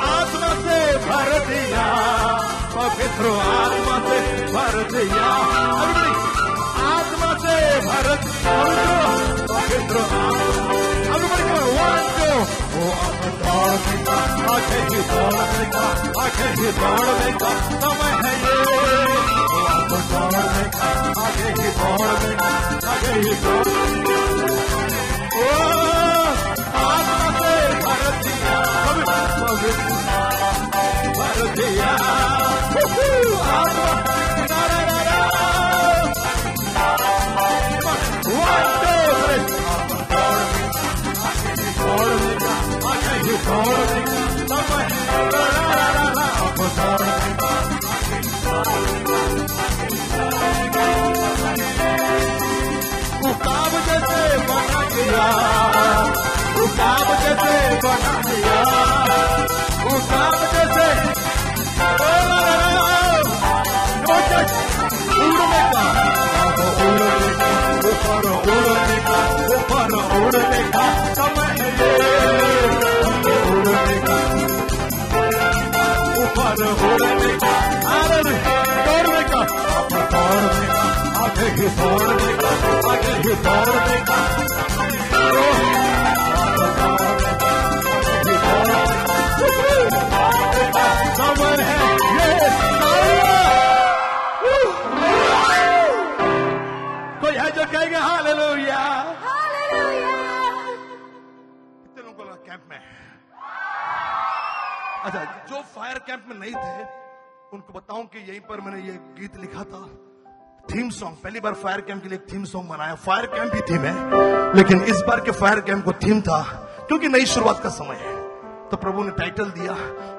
आत्मा से भर दिया, पवित्र आत्मा से भर दिया। आत्मा से भर पवित्र आत्मा। 1, 2. अब दौड़ने का, आगे ही दौड़ने का, आगे ही दौड़ने का समय है ये। अब दौड़ने का, आगे ही दौड़ने का, आगे ही दौड़ने का। आत्मा से भर दिया, पवित्र भर दिया। आत्मा उकाब जैसे बना दिया, उकाब जैसे बना दिया, उकाब जैसे उड़ने का, ऊपर उड़ने का, ऊपर उड़ने का समय उड़ने का, ऊपर उड़ने का, दौड़ने का, दौड़ने का, आगे ही दौड़ने का, आगे ही दौड़ने का, समय है ये। कोई है जो कहेगा हालेलुया? कितने लोगों को कैंप में? अच्छा, जो फायर कैंप में नहीं थे उनको बताऊं कि यहीं पर मैंने ये गीत लिखा था, थीम सॉन्ग। पहली बार फायर कैंप के लिए एक थीम सॉन्ग बनाया। फायर कैंप ही थीम है, लेकिन इस बार के फायर कैंप को थीम था क्योंकि नई शुरुआत का समय है, तो प्रभु ने टाइटल दिया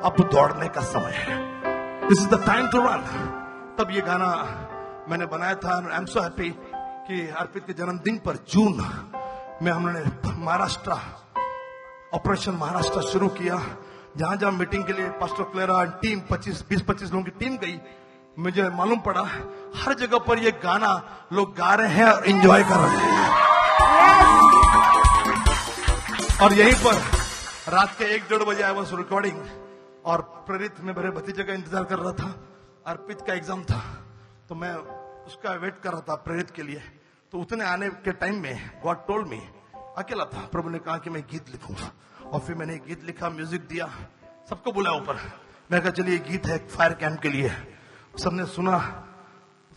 अब दौड़ने का समय है, this is the time to run. तब ये गाना मैंने बनाया था। आई एम सो हैप्पी कि अर्पित के जन्मदिन पर जून में हमने महाराष्ट्र, ऑपरेशन महाराष्ट्र शुरू किया। जहां जहां मीटिंग के लिए पास्टर क्लेरा टीम 20-25 लोगों की टीम गई, मुझे मालूम पड़ा हर जगह पर ये गाना लोग गा रहे हैं और एंजॉय कर रहे हैं। और यहीं पर रात के 1-1:30 बजे आई वाज रिकॉर्डिंग, और प्रेरित में मेरे भतीजे का इंतजार कर रहा था। अर्पित का एग्जाम था, तो मैं उसका वेट कर रहा था प्रेरित के लिए। तो उतने आने के टाइम में गॉड टोल्ड मी, अकेला था, प्रभु ने कहा कि मैं गीत लिखूंगा। और फिर मैंने गीत लिखा, म्यूजिक दिया, सबको बुलाया ऊपर। मैं कहा चलिए गीत है फायर कैंप के लिए। सबने सुना,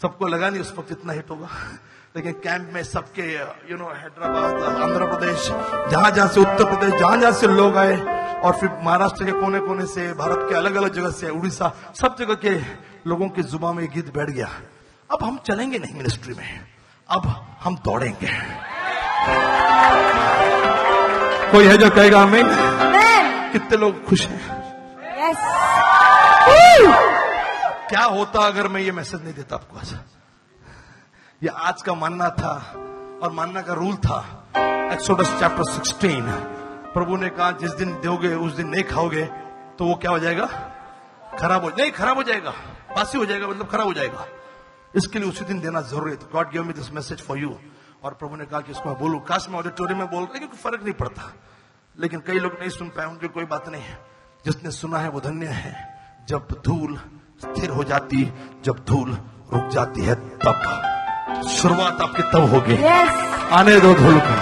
सबको लगा नहीं उस वक्त इतना हिट होगा, लेकिन कैंप में सबके हैदराबाद, आंध्र प्रदेश, जहां जहां से, उत्तर प्रदेश, जहां जहां से लोग आए, और फिर महाराष्ट्र के कोने कोने से, भारत के अलग अलग जगह से, उड़ीसा, सब जगह के लोगों की जुबान में गीत बैठ गया। अब हम चलेंगे नहीं मिनिस्ट्री में, अब हम दौड़ेंगे। कोई है जो कहेगा आमीन? कितने लोग खुश हैं? क्या होता अगर मैं ये मैसेज नहीं देता आपको आज? ये आज का मानना था, और मानना का रूल था। एक्सोडस चैप्टर 16, प्रभु ने कहा जिस दिन दोगे उस दिन नहीं खाओगे तो वो क्या हो जाएगा? खराब हो जाएगा, बासी हो जाएगा, मतलब खराब हो जाएगा। इसके लिए उसी दिन देना जरूरी है। तो God give me this message for you. और प्रभु ने कहा कि इसको मैं बोलूं। काश मैं ऑडिटोरियम में बोल रहा, क्योंकि फर्क नहीं पड़ता, लेकिन कई लोग नहीं सुन पाए, उनकी कोई बात नहीं है। जिसने सुना है वो धन्य है। जब धूल स्थिर हो जाती, जब धूल रुक जाती है, तब शुरुआत आपकी तब होगी। आने दो धूल को,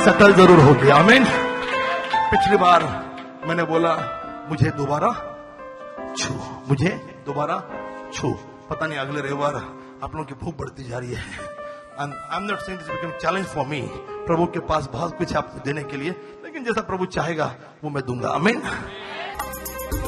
सटल जरूर होगी। आमीन। पिछली बार मैंने बोला मुझे दोबारा छू, मुझे दोबारा छू। पता नहीं अगले रविवार आप लोगों की भूख बढ़ती जा रही है। I am not saying this become challenge for me. प्रभु के पास बहुत कुछ है आपको देने के लिए, लेकिन जैसा प्रभु चाहेगा वो मैं दूंगा। आमीन।